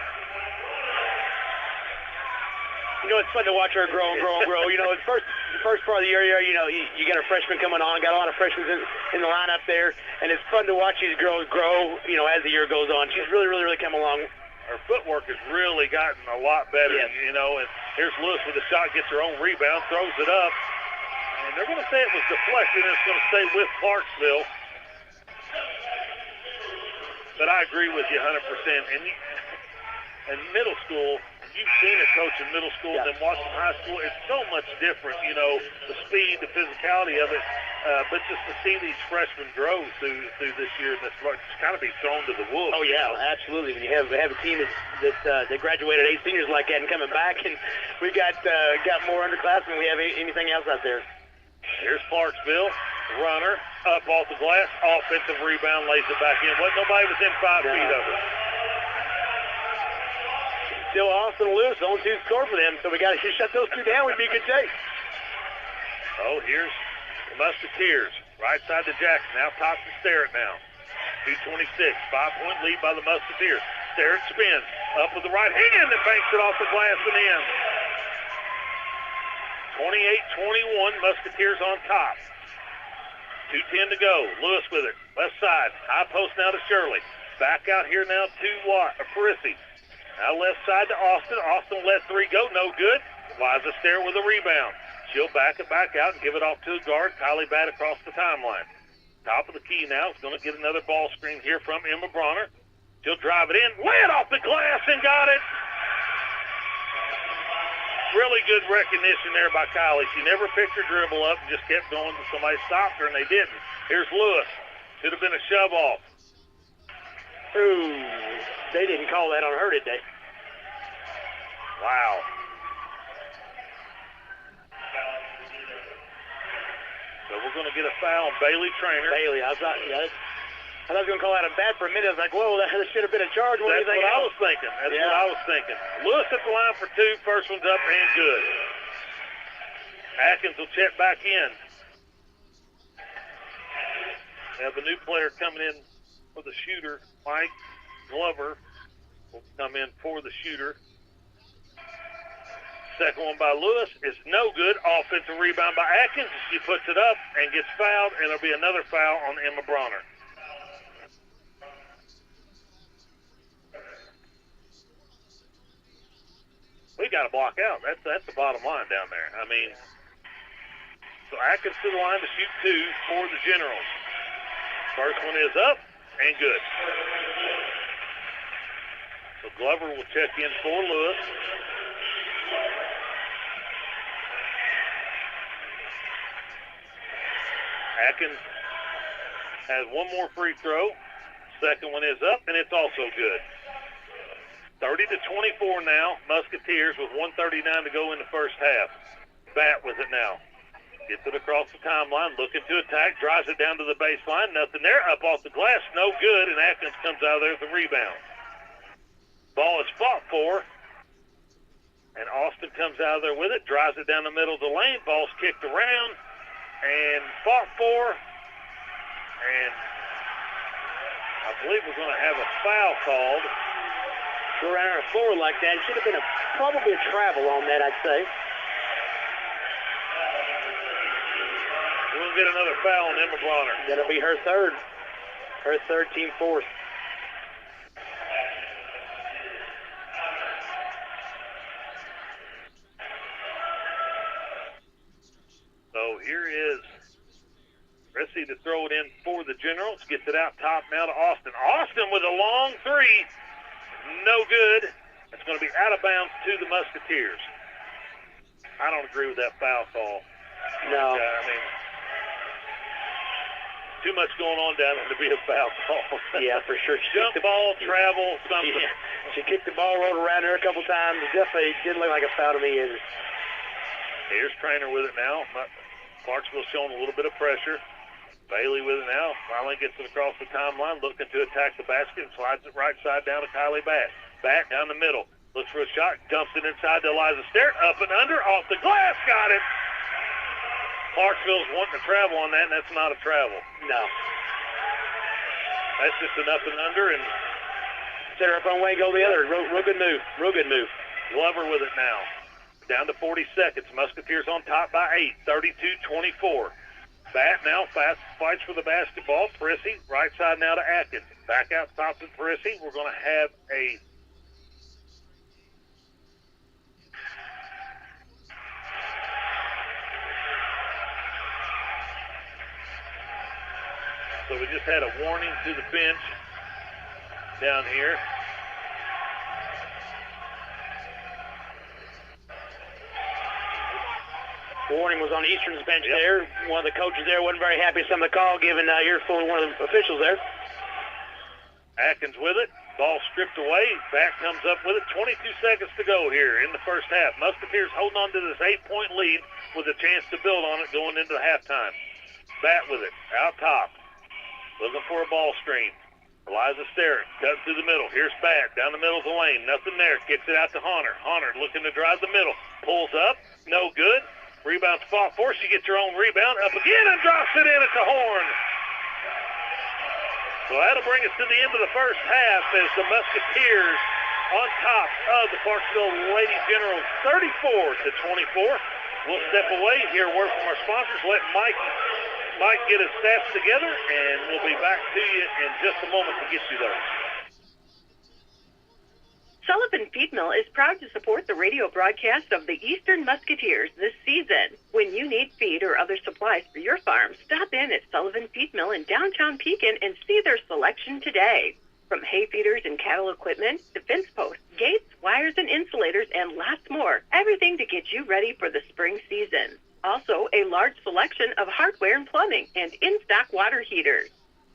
You know, it's fun to watch her grow and grow and grow. You know, the first part of the year, you know, you got a freshman coming on, got a lot of freshmen in the lineup there, and it's fun to watch these girls grow, you know, as the year goes on. She's really come along. Her footwork has really gotten a lot better, yes. You know, and here's Lewis with a shot, gets her own rebound, throws it up, and they're going to say it was deflected, and it's going to stay with Clarksville. But I agree with you 100%. And middle school, you've seen it, Coach, in middle school than watching high school. It's so much different, you know, the speed, the physicality of it. But just to see these freshmen grow through this year, that's kind of be thrown to the wolves. Oh, yeah, absolutely. When you have a team that graduated 8 seniors like that and coming back, and we got more underclassmen than we have anything else out there. Here's Clarksville. Runner, up off the glass, offensive rebound, lays it back in. Nobody was in 5 feet of it. Still Austin Lewis, 0-2 score for them, so we got to shut those two down. Would be a good day. Oh, here's the Musketeers. Right side to Jackson. Now top to Sterrett now. 2:26. 5-point lead by the Musketeers. Sterrett spins. Up with the right hand and banks it off the glass and in. 28-21. Musketeers on top. 2:10 to go. Lewis with it. Left side. High post now to Shirley. Back out here now to Parisi. Now left side to Austin. Austin let 3 go. No good. Liza Sterrett with a rebound. She'll back it back out and give it off to a guard. Kylie Batt across the timeline. Top of the key now. Is going to get another ball screen here from Emma Bronner. She'll drive it in. Lay it off the glass and got it. Really good recognition there by Kylie. She never picked her dribble up and just kept going until somebody stopped her, and they didn't. Here's Lewis. Should have been a shove off. Ooh, they didn't call that on her, did they? Wow. So we're going to get a foul on Bailey Trainer. Bailey, I thought I was going to call out a bat for a minute. I was like, whoa, that should have been a charge. That's what I was thinking. What I was thinking. Lewis at the line for 2. First one's up and good. Atkins will check back in. We have a new player coming in for the shooter. Mike Glover will come in for the shooter. Second one by Lewis is no good. Offensive rebound by Atkins. She puts it up and gets fouled, and there'll be another foul on Emma Bronner. We got to block out. That's the bottom line down there. I mean, so Atkins to the line to shoot 2 for the Generals. First one is up and good. So Glover will check in for Lewis. Atkins has one more free throw. Second one is up, and it's also good. 30-24 now. Musketeers with 1:39 to go in the first half. Batt with it now. Gets it across the timeline, looking to attack, drives it down to the baseline. Nothing there. Up off the glass, no good, and Atkins comes out of there with the rebound. Ball is fought for, and Austin comes out of there with it, drives it down the middle of the lane. Ball's kicked around and fought for, and I believe we're going to have a foul called. Go around on the floor like that. It should have been probably a travel on that, I'd say. We'll get another foul on Emma Bronner. That'll be her third. Her third, team fourth. So here is Prissy to throw it in for the Generals. Gets it out top now to Austin. Austin with a long three. No good. It's going to be out of bounds to the Musketeers. I don't agree with that foul call. No. I mean, too much going on down there to be a foul call. Yeah, for sure. Jump ball, travel, something. Yeah. She kicked the ball, rolled around her a couple times. It definitely didn't look like a foul to me either. Here's Trainer with it now. Clarksville showing a little bit of pressure. Bailey with it now. Finally gets it across the timeline, looking to attack the basket, and slides it right side down to Kylie Batt. Batt down the middle. Looks for a shot, dumps it inside to Eliza Sterrett. Up and under, off the glass, got it. Clarksville's wanting to travel on that, and that's not a travel. No. That's just an up and under, and set her up on way, go the other. Real good move. Real good move. Glover with it now. Down to 40 seconds. Musketeers on top by 8, 32-24. Batt now fast fights for the basketball. Prissy, right side now to Atkins. Back out top to Prissy. We're going to have a So we just had a warning to the bench down here. Warning was on Eastern's bench there. One of the coaches there wasn't very happy with some of the call, giving earful to one of the officials there. Atkins with it. Ball stripped away. Back comes up with it. 22 seconds to go here in the first half. Musketeers holding on to this 8-point lead with a chance to build on it going into halftime. Batt with it. Out top. Looking for a ball screen. Eliza Sterrett cuts through the middle. Here's Batt down the middle of the lane. Nothing there. Gets it out to Hunter. Hunter looking to drive the middle. Pulls up. No good. Rebound fought for. She gets her own rebound. Up again and drops it in at the horn. So that'll bring us to the end of the first half as the Musketeers on top of the Clarksville Lady Generals 34-24. We'll step away, hear a word from our sponsors, let Mike get his stats together, and we'll be back to you in just a moment to get you those. Sullivan Feed Mill is proud to support the radio broadcast of the Eastern Musketeers this season. When you need feed or other supplies for your farm, stop in at Sullivan Feed Mill in downtown Pekin and see their selection today. From hay feeders and cattle equipment to fence posts, gates, wires, and insulators, and lots more. Everything to get you ready for the spring season. Also, a large selection of hardware and plumbing and in-stock water heaters.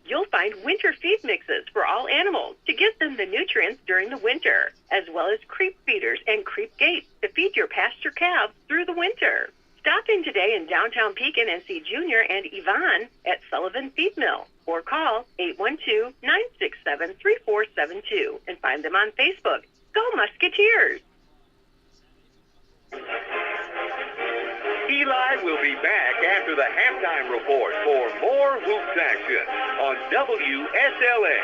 You'll find winter feed mixes for all animals to give them the nutrients during the winter, as well as creep feeders and creep gates to feed your pasture calves through the winter. Stop in today in downtown Pekin and see Junior and Yvonne at Sullivan Feed Mill, or call 812-967-3472 and find them on Facebook. Go Musketeers! Eli will be back after the halftime report for more hoops action on WSLA.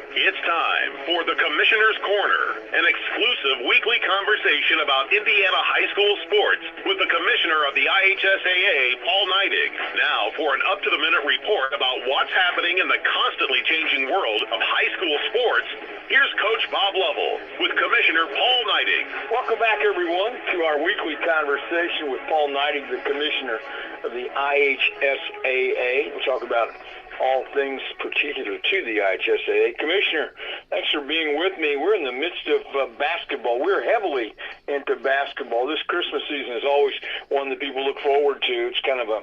It's time for the Commissioner's Corner, an exclusive weekly conversation about Indiana high school sports with the Commissioner of the IHSAA, Paul Neidig. Now for an up-to-the-minute report about what's happening in the constantly changing world of high school sports, here's Coach Bob Lovell with Commissioner Paul Neidig. Welcome back, everyone, to our weekly conversation with Paul Neidig, the Commissioner of the IHSAA. We'll talk about all things particular to the IHSAA. Commissioner, thanks for being with me. We're in the midst of basketball. We're heavily into basketball. This Christmas season is always one that people look forward to. It's kind of a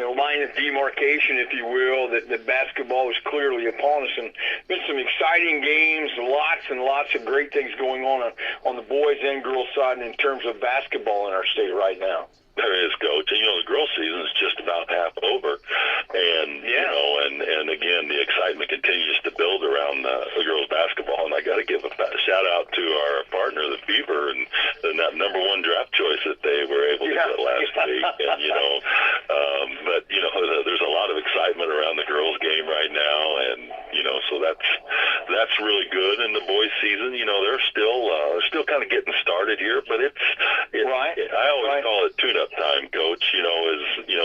line of demarcation, if you will, that basketball is clearly upon us. And been some exciting games, lots and lots of great things going on the boys and girls side in terms of basketball in our state right now. There is, Coach. And, the girls' season is just about half over. And, and again, the excitement continues to build around the girls' basketball. And I got to give a shout-out to our partner, the Fever, and that number one draft choice that they were able to get last week. And, but, there's a lot of excitement around the girls' game right now. And, so that's really good. And the boys' season, they're still kind of getting started here. But it's I always call it tune-up time, Coach.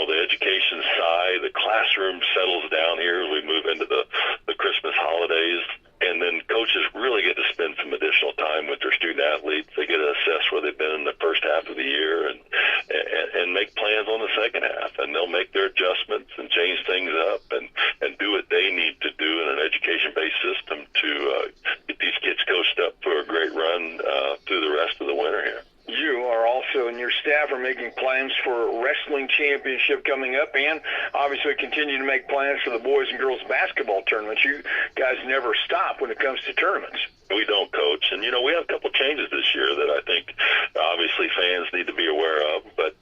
The education side, the classroom settles down here as we move into the Christmas holidays. And then coaches really get to spend some additional time with their student athletes. They get to assess where they've been in the first half of the year and make plans on the second half. And they'll make their adjustments and change things up and do what they need to do in an education-based system to get these kids coached up for a great run through the rest of the winter here. You are also, and your staff are making plans for wrestling championship coming up, and obviously continue to make plans for the boys and girls basketball tournaments. You guys never stop when it comes to tournaments. We don't, Coach. And, we have a couple changes this year that I think obviously fans need to be aware of. But,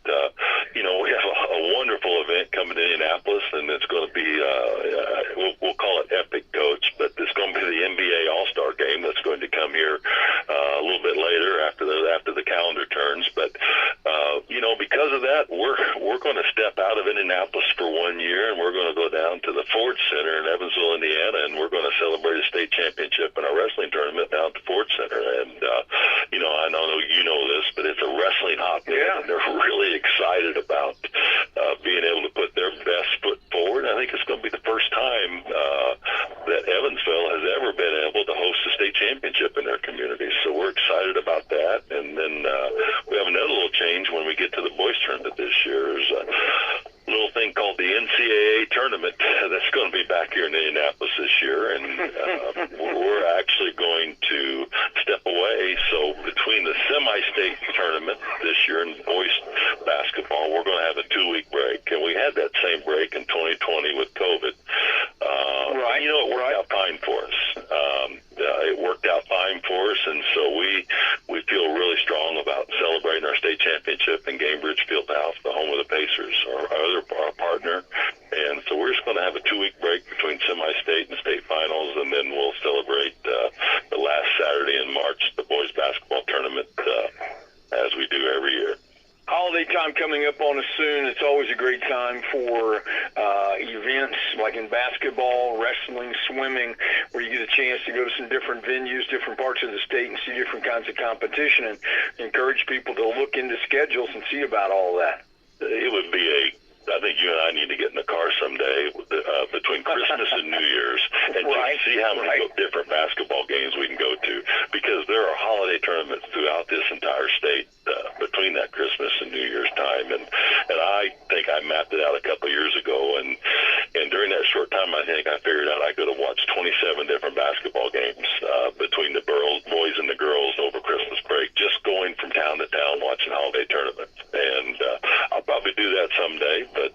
we have a wonderful event coming to Indianapolis, and it's going to be, we'll call it epic, Coach, but it's going to be the NBA All-Star game that's going to come here a little bit later after the calendar turns. But, because of that, we're going to step out of Indianapolis for 1 year, and we're going to go down to the Ford Center in Evansville, Indiana, and we're going to celebrate a state championship in our wrestling tournament down at the Ford Center. And, I know you know this, but it's a wrestling hotbed, and they're really excited about being able to put their best foot forward. I think it's going to be the first time that Evansville has ever been able to host a state championship in their community. So we're excited about that. And then we have another little change when we get to the boys tournament this year. There's a little thing called the NCAA tournament that's going to be back here in Indianapolis this year, and we're actually going to step away. So between the semi-state tournament this year and boys basketball, we're going to have a 2-week break, and we had that same break in 2020 with COVID. It worked out fine for us. It worked out fine for us, and so we feel really strong about celebrating our state championship in Gainbridge Fieldhouse, the home of the Pacers, our partner. And so we're just going to have a 2-week break between semi-state and state finals, and then we'll celebrate the last Saturday in March, the boys basketball tournament, as we do every year. Holiday time coming up on us soon. It's always a great time for events like in basketball, wrestling, swimming, where you get a chance to go to some different venues, different parts of the state, and see different kinds of competition, and encourage people to look into schedules and see about all that. It would be I think you and I need to get in the car someday between Christmas and New Year's and just see how many different basketball games we can go to, because there are holiday tournaments throughout this entire state between that Christmas and New Year's time. And I think I mapped it out a couple of years ago, and during that short time, I think I figured out I could have watched 27 different basketball games between the boys and the girls over Christmas break, just going from town to town watching holiday tournaments. And I'll probably do that someday. But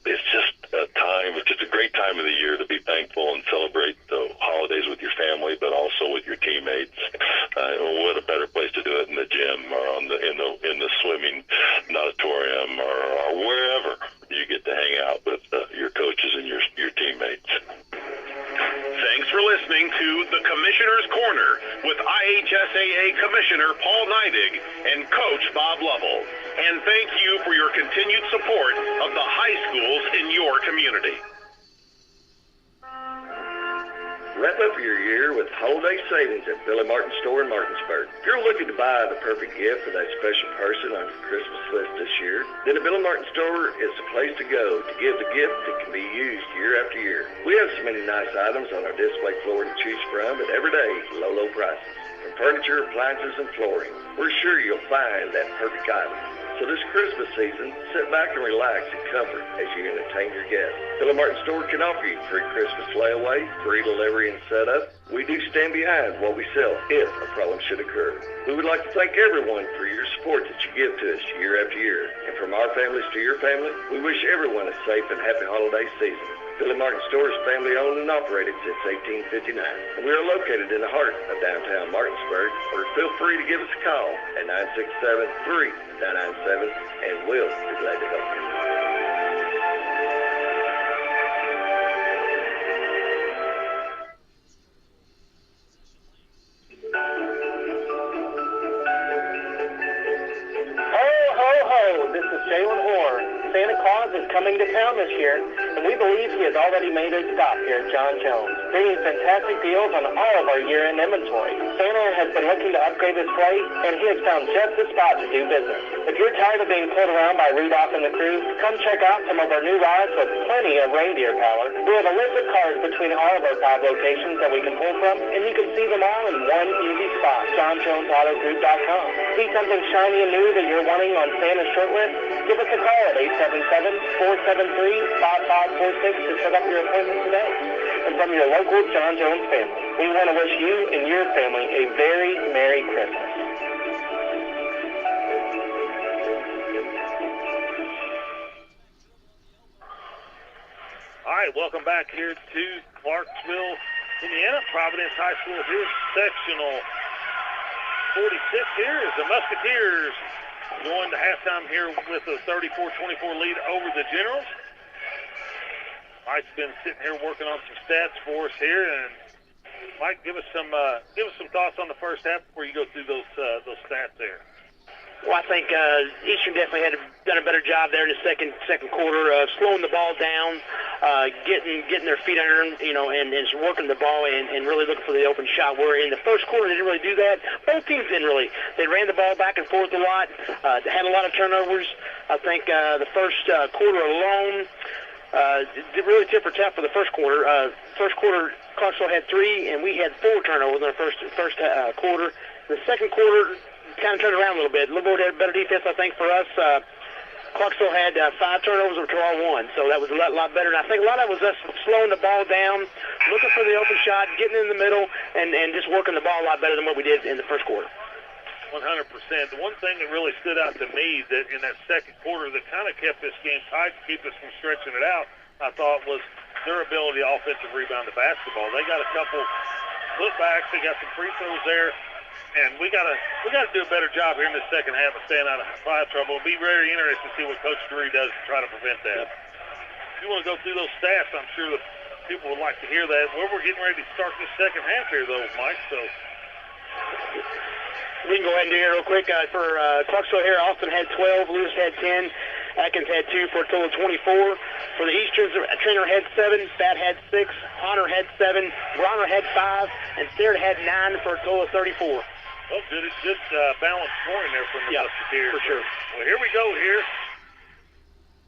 it's just a time. It's just a great time of the year to be thankful and celebrate the holidays with your family, but also with your teammates. What a better place to do it in the gym or in the swimming auditorium or wherever you get to hang out with your coaches and your teammates. Thanks for listening to the Commissioner's Corner with IHSAA Commissioner Paul Neidig and Coach Bob Lovell. And thank you for your continued support of the high schools in your community. Wrap up your year with holiday savings at Billy Martin Store in Martinsburg. If you're looking to buy the perfect gift for that special person on your Christmas list this year, then the Billy Martin Store is the place to go to give the gift that can be used year after year. We have so many nice items on our display floor to choose from at everyday low prices. From furniture, appliances, and flooring, we're sure you'll find that perfect item. So this Christmas season, sit back and relax in comfort as you entertain your guests. Billy Martin Store can offer you free Christmas layaway, free delivery and setup. We do stand behind what we sell if a problem should occur. We would like to thank everyone for your support that you give to us year after year. And from our families to your family, we wish everyone a safe and happy holiday season. Billy Martin Store is family owned and operated since 1859. And we are located in the heart of downtown Martinsburg, or feel free to give us a call at 967-3997, and we'll be glad to help you. Ho, ho, ho! This is Jalen Hoare. Santa Claus is coming to town this year, and we believe he has already made his stop here at John Jones, bringing fantastic deals on all of our year-end inventory. Santa has been looking to upgrade his plate, and he has found just the spot to do business. If you're tired of being pulled around by Rudolph and the crew, come check out some of our new rides with plenty of reindeer power. We have a list of cars between all of our 5 locations that we can pull from, and you can see them all in one easy spot, JohnJonesAutoGroup.com. See something shiny and new that you're wanting on Santa's short list? Give us a call at 877-473-5546 to set up your appointment today. And from your local John Jones family, we want to wish you and your family a very Merry Christmas. All right, welcome back here to Clarksville, Indiana. Providence High School here, sectional 46 here is the Musketeers going to halftime here with a 34-24 lead over the Generals. Mike's been sitting here working on some stats for us here, and Mike, give us some thoughts on the first half before you go through those stats there. Well, I think Eastern definitely done a better job there in the second quarter, slowing the ball down, getting their feet under them, and just working the ball and really looking for the open shot. Where in the first quarter they didn't really do that. Both teams didn't really. They ran the ball back and forth a lot. They had a lot of turnovers. I think the first quarter alone really tit for tat for the first quarter. First quarter, Clarksville had 3, and we had 4 turnovers in the first quarter. The second quarter kind of turned around a little bit. A little bit better defense, I think, for us. Clarksville had 5 turnovers to our 1, so that was a lot better. And I think a lot of it was us slowing the ball down, looking for the open shot, getting in the middle, and just working the ball a lot better than what we did in the first quarter. 100%. The one thing that really stood out to me that in that second quarter that kind of kept this game tight to keep us from stretching it out, I thought, was their ability to offensive rebound the basketball. They got a couple putbacks. They got some free throws there. And we gotta do a better job here in the second half of staying out of foul trouble. It'll be very interesting to see what Coach Drury does to try to prevent that. If you want to go through those stats, I'm sure that people would like to hear that. Well, we're getting ready to start this second half here, though, Mike. So we can go ahead and do it real quick. For Clarksville here, Austin had 12, Lewis had 10, Atkins had 2 for a total of 24. For the Easterns, Trainer had 7, Bat had 6, Honor had 7, Bronner had 5, and Steard had 9 for a total of 34. Well, good balanced scoring there from the Musketeers. For sure. Well, here we go here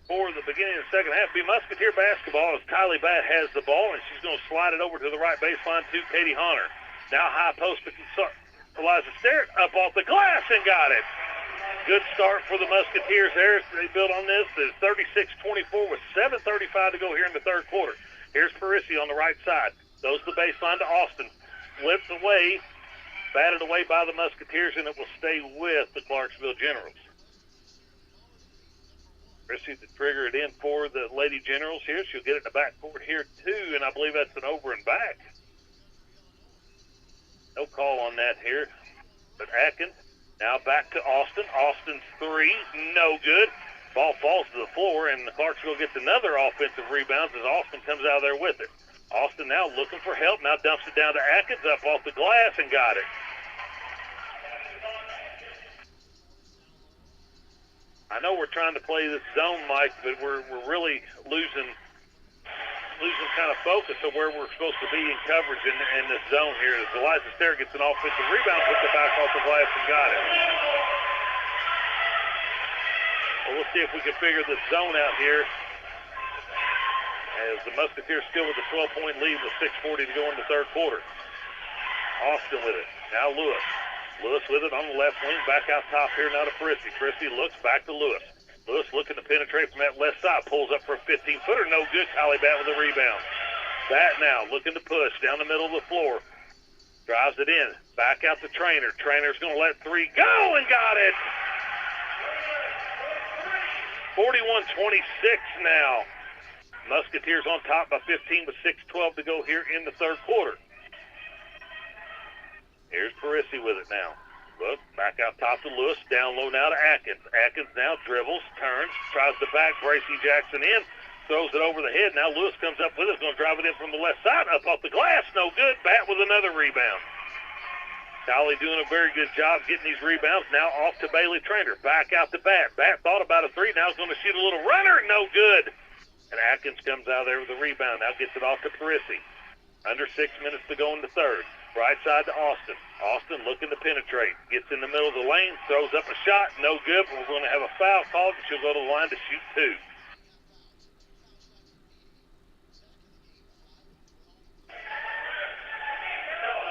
for the beginning of the second half. Be Musketeer basketball as Kylie Batt has the ball, and she's going to slide it over to the right baseline to Katie Honor. Now high post, Eliza Steard up off the glass and got it. Good start for the Musketeers there. They built on this. It's 36-24 with 7:35 to go here in the third quarter. Here's Parisi on the right side. Goes to the baseline to Austin. Flips away. Batted away by the Musketeers, and it will stay with the Clarksville Generals. Parisi to trigger it in for the Lady Generals here. She'll get it in the backcourt here, too, and I believe that's an over and back. No call on that here. But Atkins now back to Austin. Austin's 3, no good. Ball falls to the floor, and Clarksville gets another offensive rebound as Austin comes out of there with it. Austin now looking for help. Now dumps it down to Atkins up off the glass and got it. I know we're trying to play this zone, Mike, but we're really losing kind of focus of where we're supposed to be in coverage in this zone here. As Eliza Steard gets an offensive rebound, puts it back off the glass and got it. Well, we'll see if we can figure this zone out here. As the Musketeers still with a 12-point lead with 6:40 to go in the third quarter. Austin with it. Now Lewis. Lewis with it on the left wing. Back out top here now to Parisi. Parisi looks back to Lewis. Lewis looking to penetrate from that left side. Pulls up for a 15-footer. No good. Kylie Batt with a rebound. Batt now looking to push down the middle of the floor. Drives it in. Back out to Trainer. Trainer's going to let 3 go and got it. 41-26 now. Musketeers on top by 15 with 6:12 to go here in the third quarter. Here's Parisi with it now. Look, back out top to Lewis. Down low now to Atkins. Atkins now dribbles, turns, tries to back Bracy Jackson in, throws it over the head. Now Lewis comes up with it. Going to drive it in from the left side. Up off the glass. No good. Batt with another rebound. Kylie doing a very good job getting these rebounds. Now off to Bailey Trainer. Back out to Batt. Batt thought about a 3. Now he's going to shoot a little runner. No good. And Atkins comes out there with a rebound. Now gets it off to Parisi. Under 6 minutes to go in the third. Right side to Austin. Austin looking to penetrate. Gets in the middle of the lane. Throws up a shot. No good. But we're going to have a foul called. And she'll go to the line to shoot 2.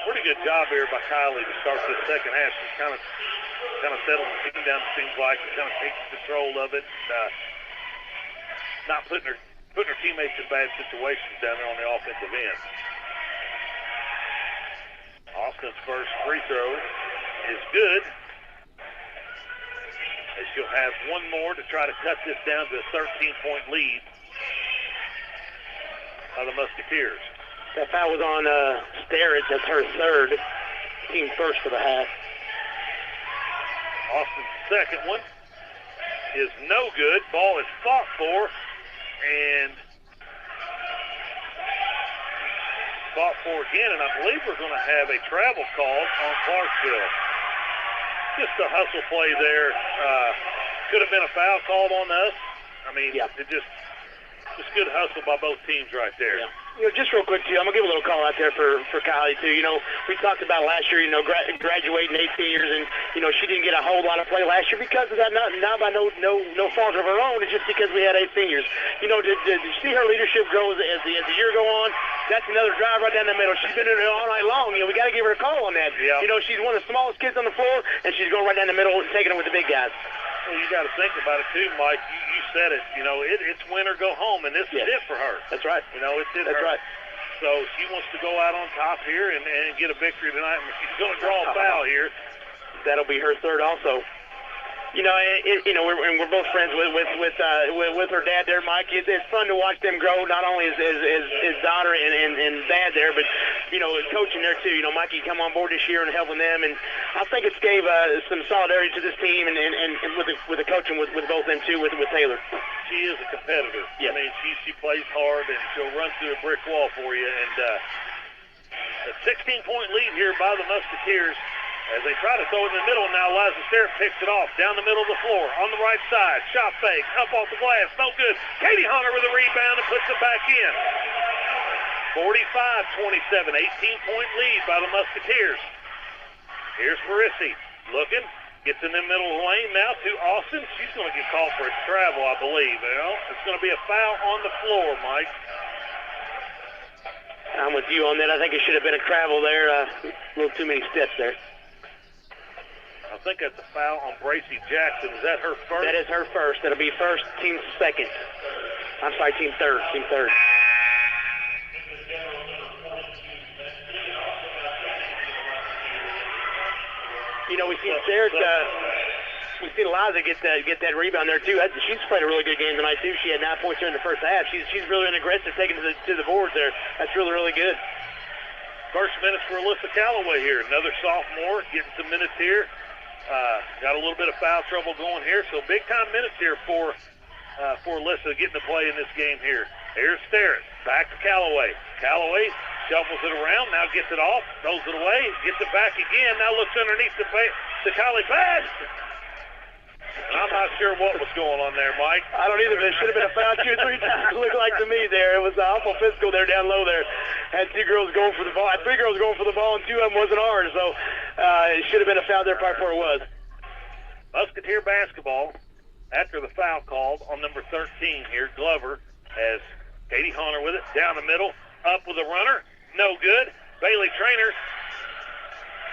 Pretty good job here by Kylie to start this second half. She's kind of settling the team down, it seems like. She's kind of taking control of it. Not putting her teammates in bad situations down there on the offensive end. Austin's first free throw is good. And she'll have one more to try to cut this down to a 13-point lead by the Musketeers. That foul was on Starrett. That's her third. Team first for the half. Austin's second one is no good. Ball is fought for and fought for again, and I believe we're going to have a travel called on Clarksville. Just a hustle play there. Could have been a foul called on us. I mean, it just good hustle by both teams right there. Yeah. You know, just real quick, too, I'm going to give a little call out there for Kylie, too. You know, we talked about last year, you know, graduating 8 seniors, and, you know, she didn't get a whole lot of play last year because of that, not by no fault of her own. It's just because we had 8 seniors. You know, to see her leadership grow as the year go on, that's another drive right down the middle. She's been in it all night long. You know, we got to give her a call on that. Yeah. You know, she's one of the smallest kids on the floor, and she's going right down the middle and taking it with the big guys. Well, you got to think about it, too, Mike. You said it. You know, it's win or go home, and this is it for her. That's right. You know, it's it. That's right. So she wants to go out on top here and get a victory tonight. She's going to draw a foul here. That'll be her third also. You know, we're both friends with her dad there, Mike. It's fun to watch them grow, not only his daughter and dad there, but, you know, coaching there too. You know, Mikey come on board this year and helping them, and I think it's gave some solidarity to this team and with the coaching with both them too, with Taylor. She is a competitor. Yeah. I mean, she plays hard, and she'll run through a brick wall for you. And a 16-point lead here by the Musketeers. As they try to throw it in the middle, now Liza Sterrett picks it off down the middle of the floor on the right side. Shot fake, up off the glass, no good. Katie Hunter with a rebound and puts it back in. 45-27, 18-point lead by the Musketeers. Here's Parisi looking, gets in the middle of the lane now to Austin. She's going to get called for a travel, I believe. Well, it's going to be a foul on the floor, Mike. I'm with you on that. I think it should have been a travel there. A little too many steps there. I think that's a foul on Bracy Jackson. Is that her first? That is her first. That'll be first, team second. I'm sorry, team third. Team third. You know, we've seen Sarah, we've seen Liza get that rebound there too. She's played a really good game tonight too. She had 9 points during the first half. She's really aggressive, taking to the boards there. That's really good. First minutes for Alyssa Calloway here. Another sophomore getting some minutes here. Got a little bit of foul trouble going here, so big-time minutes here for Alyssa getting to play in this game here. Here's Sterrett, back to Calloway. Calloway shuffles it around, now gets it off, throws it away, gets it back again, now looks underneath the Kylie pass. And I'm not sure what was going on there, Mike. I don't either, but it should have been a foul 2 or 3 times. It looked like to me there. It was awful physical there down low there. Had 2 girls going for the ball. Had 3 girls going for the ball, and 2 of them wasn't ours. So it should have been a foul there probably before it was. Musketeer basketball after the foul called on number 13 here. Glover has Katie Hunter with it. Down the middle. Up with a runner. No good. Bailey Trainer.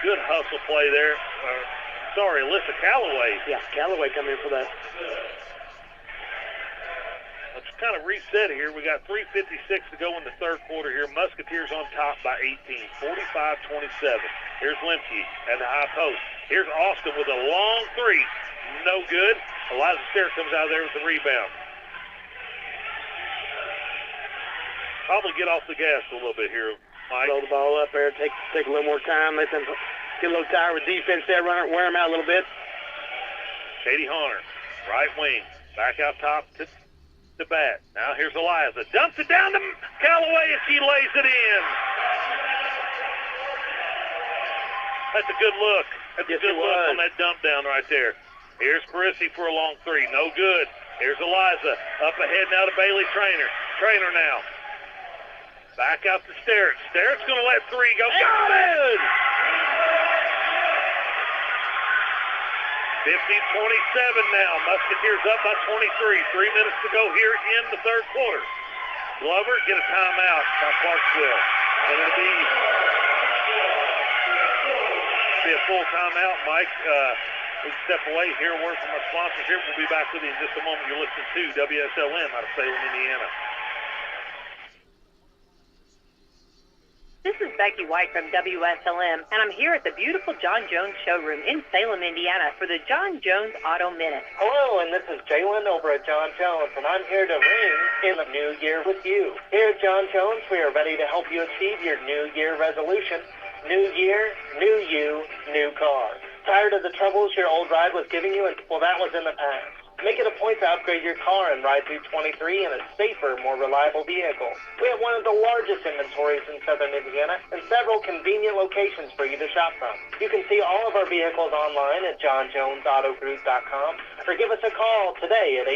Good hustle play there. Alyssa Calloway. Yeah, Calloway coming in for that. Let's kind of reset here. We got 3:56 to go in the third quarter here. Musketeers on top by 18, 45-27. Here's Lemke at the high post. Here's Austin with a long three. No good. Eliza Sterrett comes out there with the rebound. Probably get off the gas a little bit here, Mike. Blow the ball up there. Take a little more time. Let them get a little tired with defense there. Wear them out a little bit. Katie Hunter, right wing. Back out top to the bat. Now here's Eliza. Dumps it down to Calloway, and she lays it in. That's a good look. That's a good look on that dump down right there. Here's Parisi for a long three. No good. Here's Eliza. Up ahead now to Bailey Trainer. Trainer now. Back out to Sterrett. Sterrett's going to let three go. Got it! 50-27 now. Musketeers up by 23. 3 minutes to go here in the third quarter. Glover get a timeout by Clarksville. And it'll be a full timeout. Mike, we step away here. Word from our sponsors here. We'll be back with you in just a moment. You're listening to WSLM out of Salem, Indiana. This is Becky White from WSLM, and I'm here at the beautiful John Jones showroom in Salem, Indiana for the John Jones Auto Minute. Hello, and this is Jalen over at John Jones, and I'm here to ring in the new year with you. Here at John Jones, we are ready to help you achieve your New Year resolution. New year, new you, new car. Tired of the troubles your old ride was giving you? Well, that was in the past. Make it a point to upgrade your car and ride through 23 in a safer, more reliable vehicle. We have one of the largest inventories in southern Indiana and several convenient locations for you to shop from. You can see all of our vehicles online at johnjonesautogroup.com or give us a call today at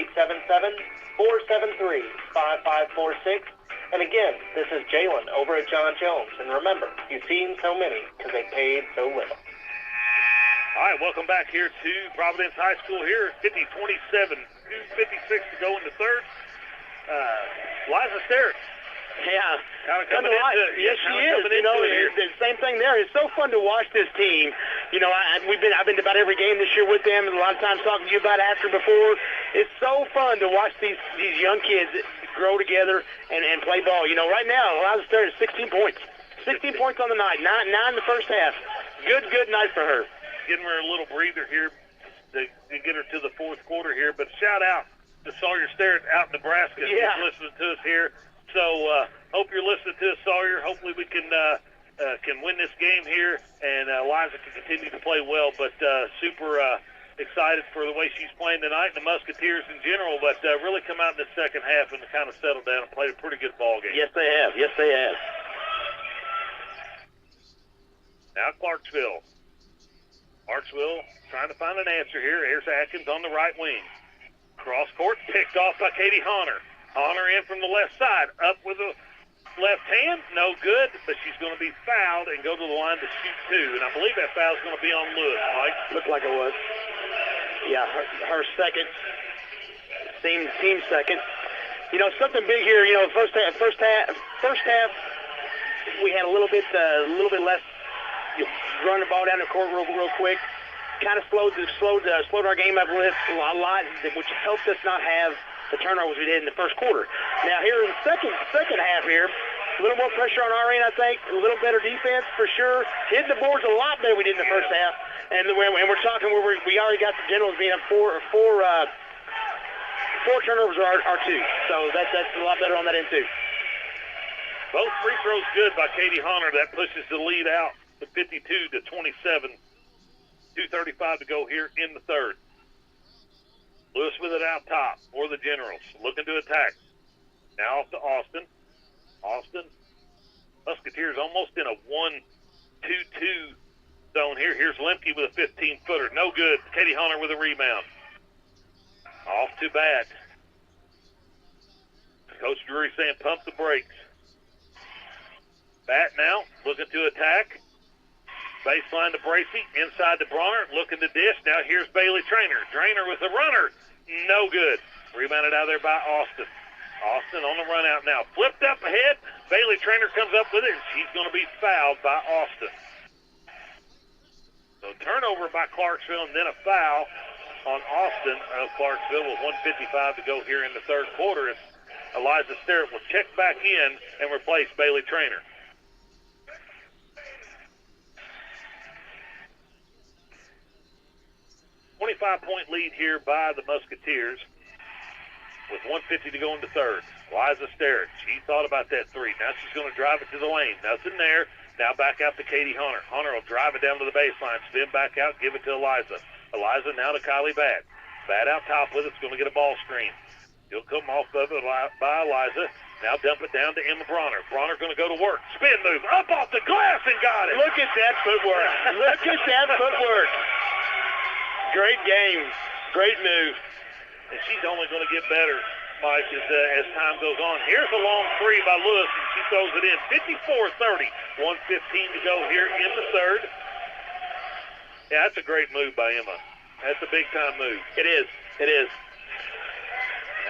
877-473-5546. And again, this is Jalen over at John Jones. And remember, you've seen so many because they paid so little. All right, welcome back here to Providence High School here. 50-27, 2:56 to go in the third. Liza Sterrett. Yeah. Coming into it. Yes, she is. You know, the same thing there. It's so fun to watch this team. You know, I've been to about every game this year with them, and a lot of times talking to you about after before. It's so fun to watch these young kids grow together and play ball. You know, right now, Liza Sterrett is 16 points. 16 points on the night. Nine in the first half. Good night for her. Giving her a little breather here to get her to the fourth quarter here. But shout out to Sawyer Sterrett out in Nebraska. Yeah. He's listening to us here. So hope you're listening to us, Sawyer. Hopefully we can win this game here, and Liza can continue to play well. But super excited for the way she's playing tonight, and the Musketeers in general. But really come out in the second half and kind of settled down and played a pretty good ball game. Yes, they have. Yes, they have. Now Clarksville. Clarksville trying to find an answer here. Here's Atkins on the right wing. Cross court picked off by Katie Honor. Honor in from the left side. Up with the left hand. No good, but she's going to be fouled and go to the line to shoot two. And I believe that foul's going to be on Lewis, Mike. Looked like it was. Yeah, her second. Team second. You know, something big here. You know, first half, we had a little bit less. Run the ball down the court real quick. Kind of slowed our game up a lot, which helped us not have the turnovers we did in the first quarter. Now here in the second half here, a little more pressure on our end, I think. A little better defense for sure. Hit the boards a lot better we did in the first half. And we're talking where we already got the Generals being up four turnovers are two. So that's a lot better on that end too. Both free throws good by Katie Honor. That pushes the lead out to 52-27. 2:35 to go here in the third. Lewis with it out top for the Generals. Looking to attack. Now off to Austin. Austin. Musketeers almost in a 1-2-2 zone here. Here's Lemke with a 15-footer. No good. Katie Honor with a rebound. Off to Bat. Coach Drury saying pump the brakes. Bat now looking to attack. Baseline to Bracey, inside to Bronner, looking to dish. Now here's Bailey Trainer. Trainer with a runner. No good. Rebounded out there by Austin. Austin on the run out now. Flipped up ahead. Bailey Trainer comes up with it, and she's going to be fouled by Austin. So turnover by Clarksville, and then a foul on Austin of Clarksville with 1:55 to go here in the third quarter. As Eliza Sterrett will check back in and replace Bailey Trainer. 25-point lead here by the Musketeers with 1:50 to go in the third. Liza Sterrett, she thought about that three. Now she's going to drive it to the lane. Nothing there. Now back out to Katie Hunter. Hunter will drive it down to the baseline, spin back out, give it to Eliza. Eliza now to Kylie Batt. Batt out top with it. It's going to get a ball screen. He'll come off of it by Eliza. Now dump it down to Emma Bronner. Bronner going to go to work. Spin move. Up off the glass and got it. Look at that footwork. Look at that footwork. Great game. Great move. And she's only going to get better, Mike, as time goes on. Here's a long three by Lewis, and she throws it in. 54-30. 1:15 to go here in the third. Yeah, that's a great move by Emma. That's a big-time move. It is. It is.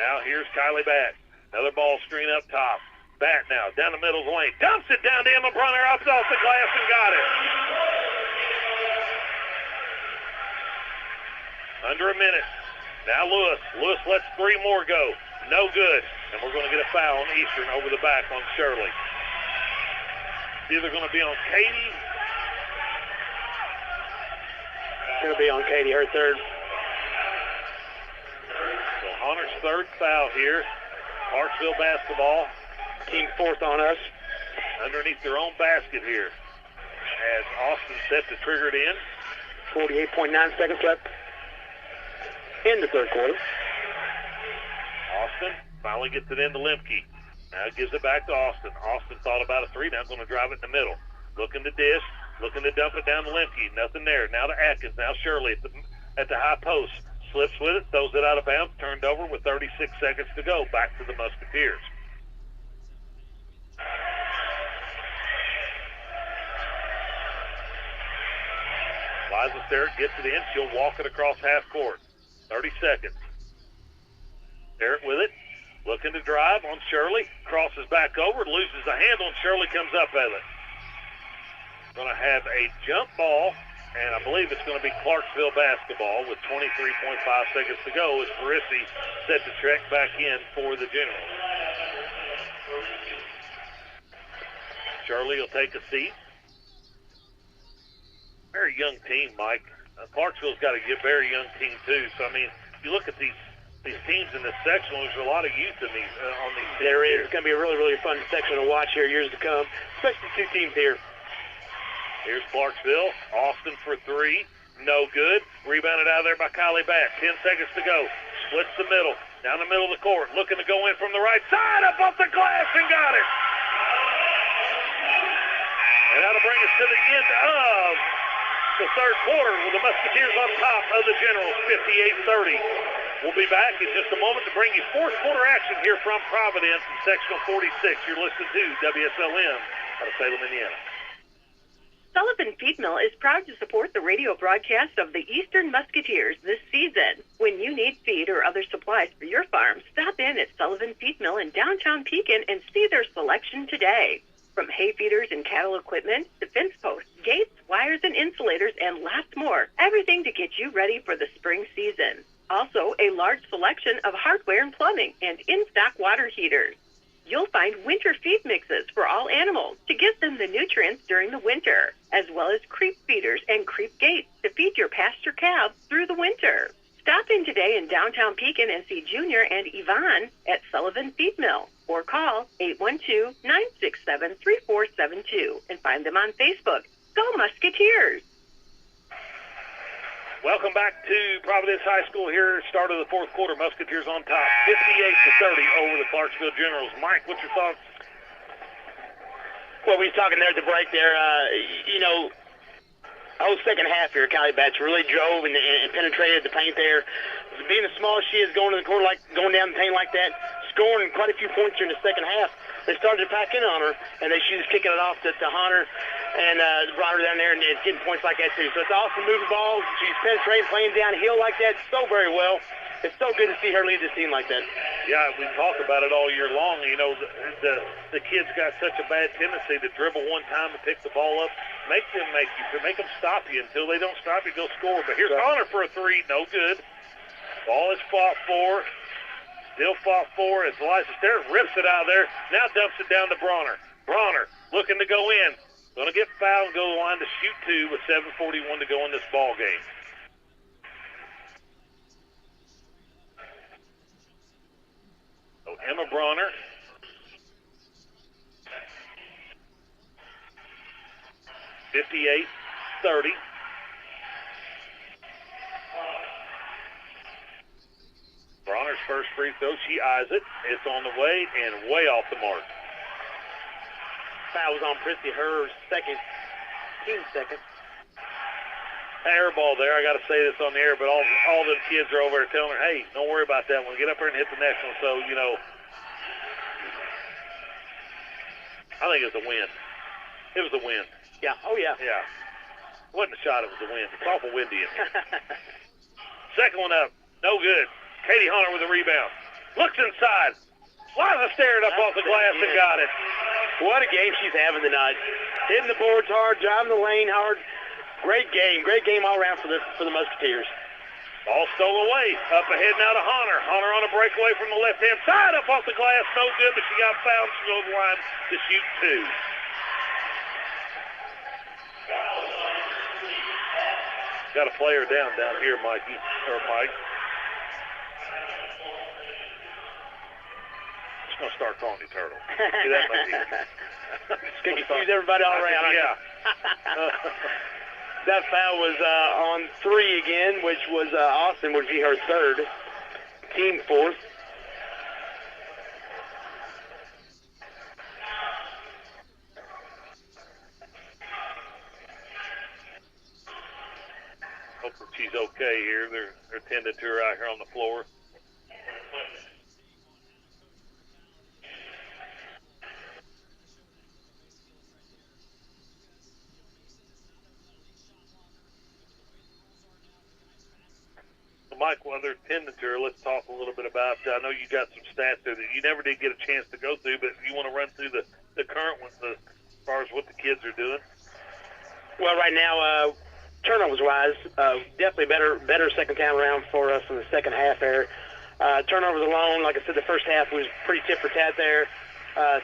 Now here's Kylie back. Another ball screen up top. Back now, down the middle of the lane. Dumps it down to Emma Brunner, up off the glass and got it. Under a minute. Now Lewis. Lewis lets three more go. No good. And we're going to get a foul on Eastern over the back on Shirley. It's either going to be on Katie. It's going to be on Katie, her third. So Hunter's third foul here. Clarksville basketball. Team fourth on us. Underneath their own basket here. As Austin set to trigger it in. 48.9 seconds left in the third quarter. Austin finally gets it into Lemke. Now gives it back to Austin. Austin thought about a three. Now going to drive it in the middle. Looking to dish. Looking to dump it down to Lemke. Nothing there. Now to Atkins. Now Shirley at the high post. Slips with it. Throws it out of bounds. Turned over with 36 seconds to go. Back to the Musketeers. Liza Sterrett gets it in. She'll walk it across half court. 30 seconds. Sterrett with it. Looking to drive on Shirley. Crosses back over. Loses the handle, and Shirley comes up at it. Going to have a jump ball, and I believe it's going to be Clarksville basketball with 23.5 seconds to go as Parisi set to check back in for the Generals. Shirley will take a seat. Very young team, Mike. Clarksville's got a very young team, too. So, I mean, if you look at these teams in this sectional, there's a lot of youth in these on these teams. There is. It's going to be a really, really fun section to watch here years to come, especially two teams here. Here's Clarksville. Austin for three. No good. Rebounded out of there by Kylie Back. 10 seconds to go. Splits the middle. Down the middle of the court. Looking to go in from the right side. Up off the glass and got it. And that'll bring us to the end of the third quarter with the Musketeers on top of the Generals, 58-30. We'll be back in just a moment to bring you fourth quarter action here from Providence in Sectional 46. You're listening to WSLM out of Salem, Indiana. Sullivan Feed Mill is proud to support the radio broadcast of the Eastern Musketeers this season. When you need feed or other supplies for your farm, stop in at Sullivan Feed Mill in downtown Pekin and see their selection today. From hay feeders and cattle equipment to fence posts, gates, wires, and insulators, and lots more. Everything to get you ready for the spring season. Also, a large selection of hardware and plumbing and in-stock water heaters. You'll find winter feed mixes for all animals to give them the nutrients during the winter, as well as creep feeders and creep gates to feed your pasture calves through the winter. Stop in today in downtown Pekin and see Junior and Yvonne at Sullivan Feed Mill, or call 812-967-3472 and find them on Facebook. Go Musketeers! Welcome back to Providence High School here, start of the fourth quarter. Musketeers on top, 58-30 over the Clarksville Generals. Mike, what's your thoughts? Well, we were talking there at the break there. The whole second half here, Kylie Batch really drove and penetrated the paint there. Being as small as she is, going to the corner, going down the paint like that, scoring quite a few points during the second half. They started to pack in on her, and she was kicking it off to Hunter and brought her down there and getting points like that too. So it's awesome moving balls. She's penetrating, playing downhill like that so very well. It's so good to see her lead this team like that. Yeah, we talk about it all year long. You know, the kids got such a bad tendency to dribble one time and pick the ball up. Make them stop you. Until they don't stop you, go score. But here's Hunter for a three. No good. Ball is fought for. Still fought for as Eliza Sterrett rips it out of there. Now dumps it down to Bronner. Bronner looking to go in. Going to get fouled and go to the line to shoot two with 7:41 to go in this ball game. So Emma Bronner. (58-30). Bronner's first free throw, she eyes it. It's on the way and way off the mark. Foul was on Prissy, her second, team second. air ball there. I got to say this on the air, but all the kids are over there telling her, hey, don't worry about that one. Get up there and hit the next one. So, you know, I think it was the wind. It was the wind. Yeah. Oh, yeah. Yeah. It wasn't a shot. It was the wind. It's awful windy in here. Second one up. No good. Katie Hunter with a rebound. Looks inside. Liza stared up off the glass and got it. What a game she's having tonight. Hitting the boards hard, driving the lane hard. Great game all around for the Musketeers. Ball stole away. Up ahead now to Hunter. Hunter on a breakaway from the left-hand side. Up off the glass. No good, but she got fouled. She goes line to shoot two. Got a player down here, Mikey. Or Mike. Just going to start calling you Turtle. See, that might be. Confuse everybody all around. Yeah. That foul was on 3 again, which was Austin, would be her third. Team fourth. Hope she's okay here. They're tending to her out here on the floor. Mike, while they're tending to her, let's talk a little bit about, I know you got some stats there that you never did get a chance to go through, but you want to run through the current ones as far as what the kids are doing? Well, right now, turnovers-wise, definitely better second time around for us in the second half there. Turnovers alone, like I said, the first half was pretty tit for tat there.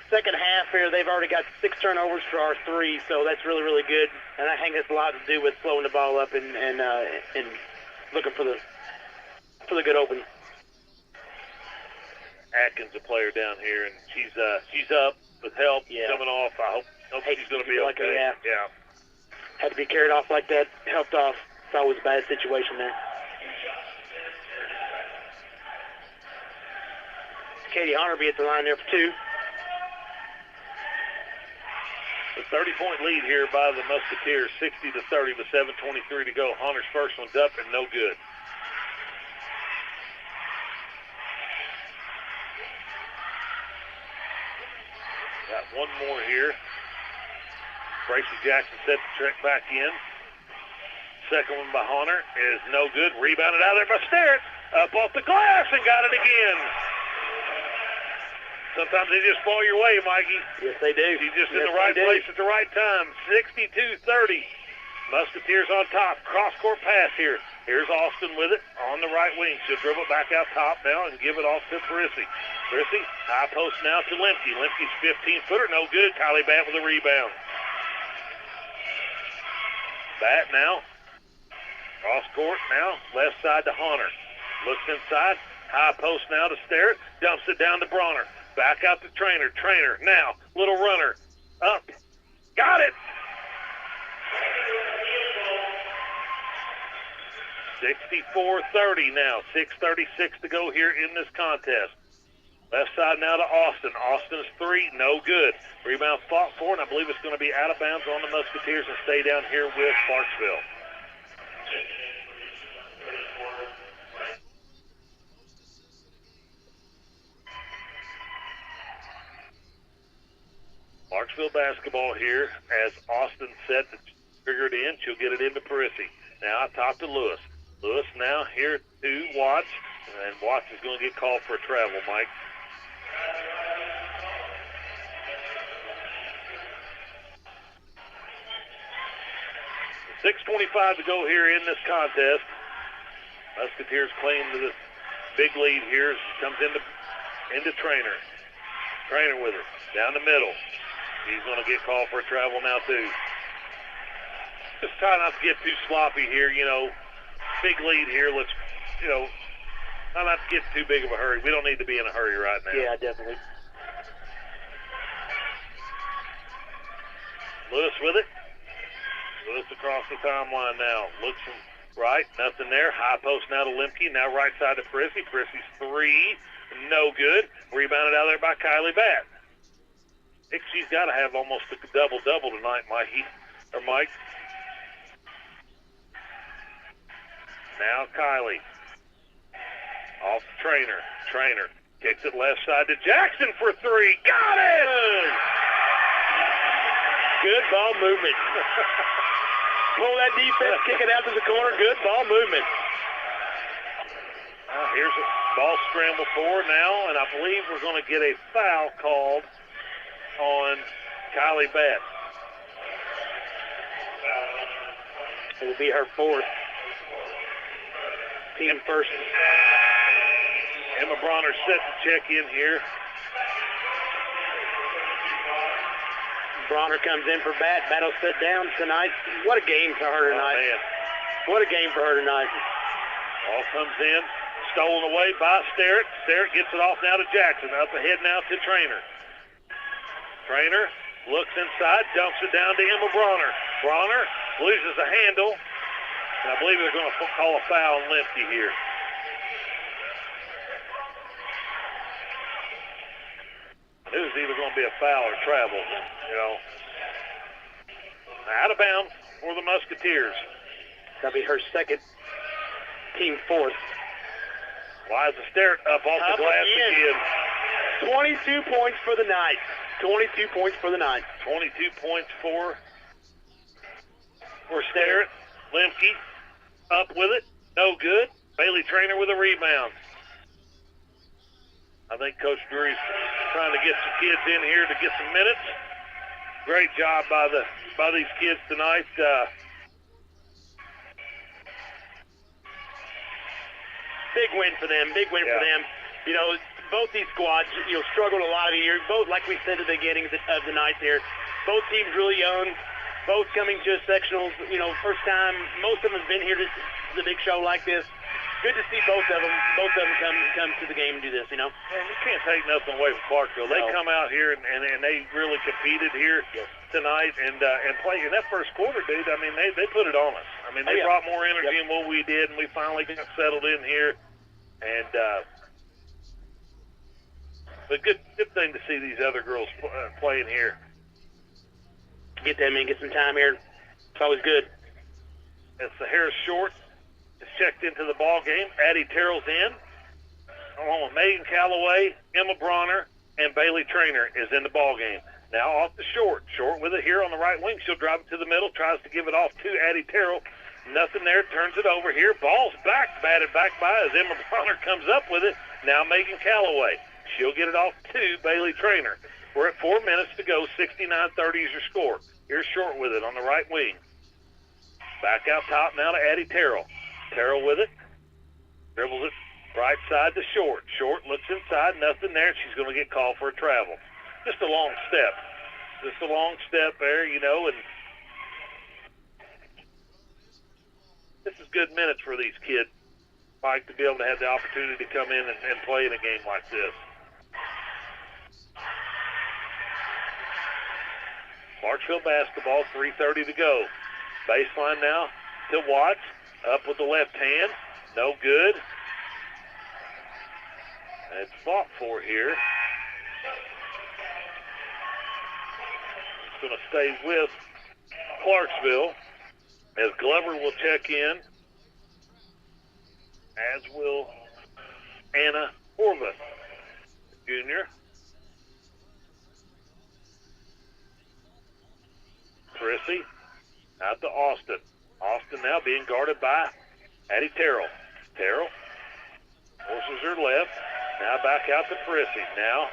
Second half here, they've already got 6 turnovers for our 3, so that's really, really good. And I think it's a lot to do with slowing the ball up and looking for the good open. Atkins, a player down here, and she's up with help coming off. I hope she's going to be okay. Yeah. Had to be carried off like that, helped off. It's always a bad situation there. Katie Hunter be at the line there for 2. A 30-point lead here by the Musketeers, 60-30 with 7:23 to go. Hunter's first one's up and no good. Got one more here. Tracy Jackson set the trick back in. Second one by Hunter is no good. Rebounded out there by Sterrett. Up off the glass and got it again. Sometimes they just fall your way, Mikey. Yes, they do. She's just in the right place at the right time. 62-30. Musketeers on top. Cross-court pass here. Here's Austin with it on the right wing. She'll dribble back out top now and give it off to Parisi. Parisi, high post now to Lemke. Lemke's 15-footer, no good. Kylie Batt with a rebound. Batt now. Cross-court now. Left side to Hunter. Looks inside. High post now to Sterrett. Dumps it down to Bronner. Back out to Trainer. Trainer now. Little runner. Up. Got it. 64-30 now. 6:36 to go here in this contest. Left side now to Austin. Austin's 3, no good. Rebound fought for, and I believe it's going to be out of bounds on the Musketeers and stay down here with Clarksville. Clarksville basketball here as Austin set the trigger it in. She'll get it into Parisi. Now top to Lewis. Lewis now here to Watts, and Watts is going to get called for a travel, Mike. .6:25 to go here in this contest. Musketeers claim the big lead here. Comes into Trainer. Trainer with her. Down the middle. He's going to get called for a travel now, too. Just try not to get too sloppy here, you know. Big lead here. Let's, you know, try not to get too big of a hurry. We don't need to be in a hurry right now. Yeah, definitely. Lewis with it. Lewis across the timeline now. Looks from right. Nothing there. High post now to Lemke. Now right side to Parisi. Parisi's 3. No good. Rebounded out there by Kylie Batt. I think she's got to have almost a double-double tonight, Mikey. Or Mike. Now Kylie. Off the Trainer. Trainer kicks it left side to Jackson for three. Got it! Good ball movement. Pull that defense, kick it out to the corner. Good ball movement. Here's a ball scramble forward now, and I believe we're going to get a foul called on Kylie Batt. It'll be her fourth. Team first. Emma Bronner set to check in here. Bronner comes in for Batt. Batt'll sit down tonight. What a game for her tonight. Oh, man. What a game for her tonight. Ball comes in. Stolen away by Sterrett. Sterrett gets it off now to Jackson. Up ahead now to Trainer. Trainer looks inside, dumps it down to Emma Bronner. Bronner loses a handle. And I believe they're going to call a foul on Lemke here. It was either going to be a foul or travel, you know. Out of bounds for the Musketeers. That'll be her second, team fourth. Liza Sterrett up off the glass again. 22 points for the night. 22 points for the night. 22 points for Sterrett. Lemke up with it. No good. Bailey Trainer with a rebound. I think Coach Drury's trying to get some kids in here to get some minutes. Great job by these kids tonight. Big win for them. Big win for them. You know, both these squads, struggled a lot of the year. Both, like we said at the beginning of the night there, both teams really young. Both coming to a sectionals, first time. Most of them have been here to the big show like this. Good to see both of them come to the game and do this, And you can't take nothing away from Clarksville. They come out here and they really competed here tonight and play. In that first quarter, dude, I mean, they put it on us. I mean, they brought more energy than what we did, and we finally got settled in here. And but good thing to see these other girls playing here. Get them in, get some time here. It's always good. It's the Harris Short. Is checked into the ball game. Addie Terrell's in, along with Megan Calloway, Emma Bronner, and Bailey Trainer is in the ball game. Now off the Short. Short with it here on the right wing. She'll drive it to the middle, tries to give it off to Addie Terrell. Nothing there, turns it over here. Ball's back, batted back by as Emma Bronner comes up with it. Now Megan Calloway. She'll get it off to Bailey Trainer. We're at 4 minutes to go. 69-30 is your score. Here's Short with it on the right wing. Back out top now to Addie Terrell. Terrell with it. Dribbles it right side to Short. Short looks inside. Nothing there. She's going to get called for a travel. Just a long step. Just a long step there, and this is good minutes for these kids. Like to be able to have the opportunity to come in and play in a game like this. Clarksville basketball, 3:30 to go. Baseline now to Watts. Up with the left hand. No good. And it's fought for here. It's going to stay with Clarksville as Glover will check in, as will Anna Horvath, Jr. Prissy out to Austin. Austin now being guarded by Addie Terrell. Terrell forces her left. Now back out to Prissy. Now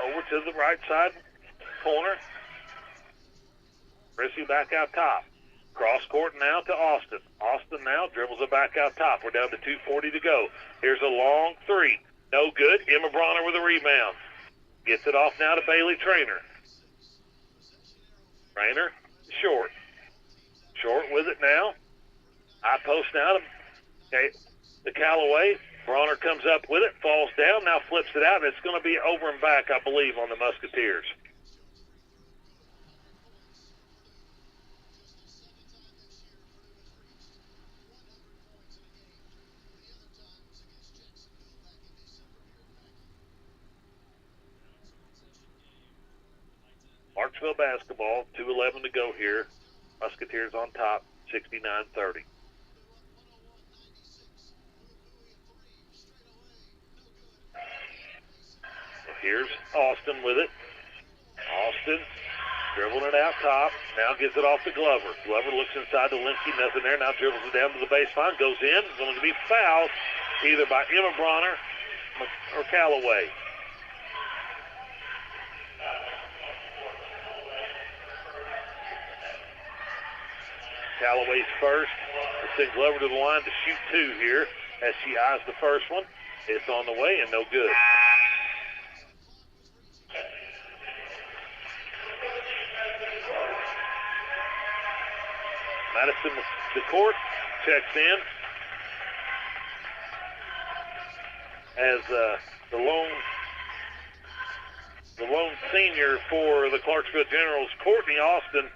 over to the right side corner. Prissy back out top. Cross court now to Austin. Austin now dribbles it back out top. We're down to 2:40 to go. Here's a long three. No good. Emma Bronner with a rebound. Gets it off now to Bailey Trainer. Trainer, Short. Short with it now. High post now to Calloway. Bronner comes up with it, falls down, now flips it out, and it's going to be over and back, I believe, on the Musketeers. Clarksville basketball, 2:11 to go here. Musketeers on top, 69-30. Here's Austin with it. Austin dribbling it out top. Now gets it off to Glover. Glover looks inside to Linsky. Nothing there. Now dribbles it down to the baseline. Goes in. Going to be fouled either by Emma Bronner or Callaway. Callaway's first. We'll send Glover to the line to shoot 2 here as she eyes the first one. It's on the way and no good. Madison McCourt checks in as the lone senior for the Clarksville Generals. Courtney Austin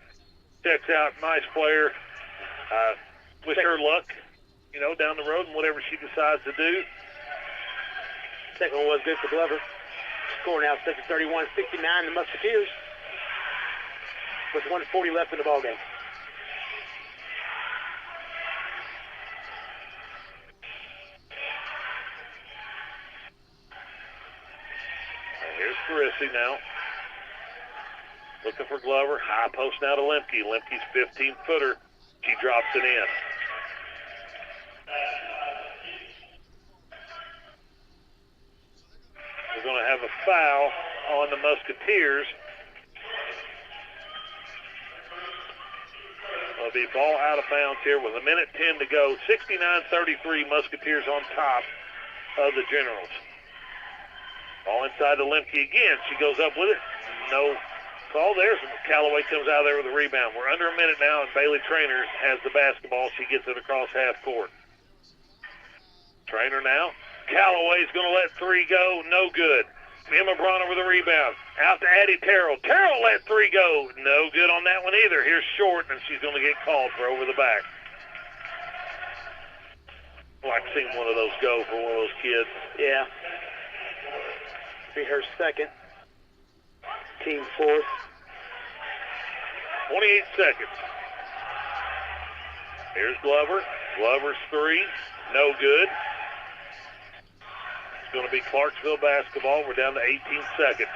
checks out. Nice player. Wish her luck, down the road and whatever she decides to do. Second one was good for Glover. Score now 31-69, the Musketeers, with 1:40 left in the ballgame. Here's Carissy now. Looking for Glover. High post now to Lemke. Lemke's 15-footer. She drops it in. We're going to have a foul on the Musketeers. It'll be ball out of bounds here with 1:10 to go. 69-33, Musketeers on top of the Generals. Ball inside to Lemke again. She goes up with it. No call. There's Callaway comes out there with a rebound. We're under a minute now, and Bailey Traynor has the basketball. She gets it across half court. Traynor now. Callaway's going to let 3 go. No good. Emma Bronner with a rebound. Out to Addie Terrell. Terrell let 3 go. No good on that one either. Here's Short, and she's going to get called for over the back. Well, I've seen one of those go for one of those kids. Yeah. Be her second. Team fourth. 28 seconds. Here's Glover. Glover's 3. No good. It's going to be Clarksville basketball. We're down to 18 seconds.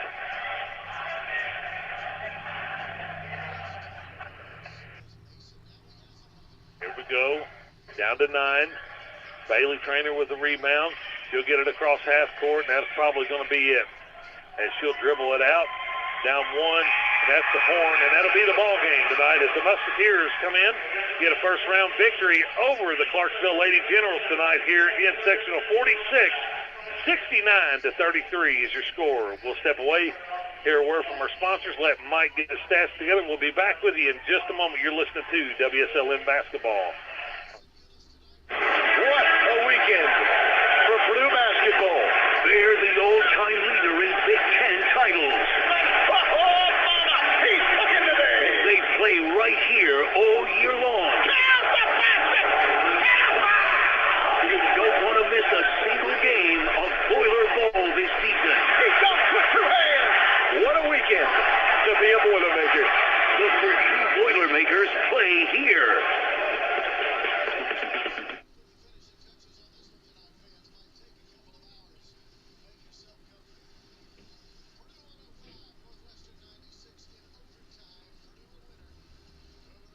Here we go. Down to 9. Bailey Traynor with the rebound. She'll get it across half court, and that's probably going to be it. As she'll dribble it out. Down 1, and that's the horn, and that'll be the ball game tonight as the Musketeers come in, get a first-round victory over the Clarksville Lady Generals tonight here in Sectional 46. 69-33 is your score. We'll step away, hear a word from our sponsors, let Mike get his stats together. We'll be back with you in just a moment. You're listening to WSLN Basketball. What a weekend for Purdue basketball. They're the old-time leader in Big Ten titles. They play right here all year long. You don't want to miss a single game of Boiler Bowl this season. Hey, don't put your hands! What a weekend to be a Boilermaker. The Purdue Boilermakers play here.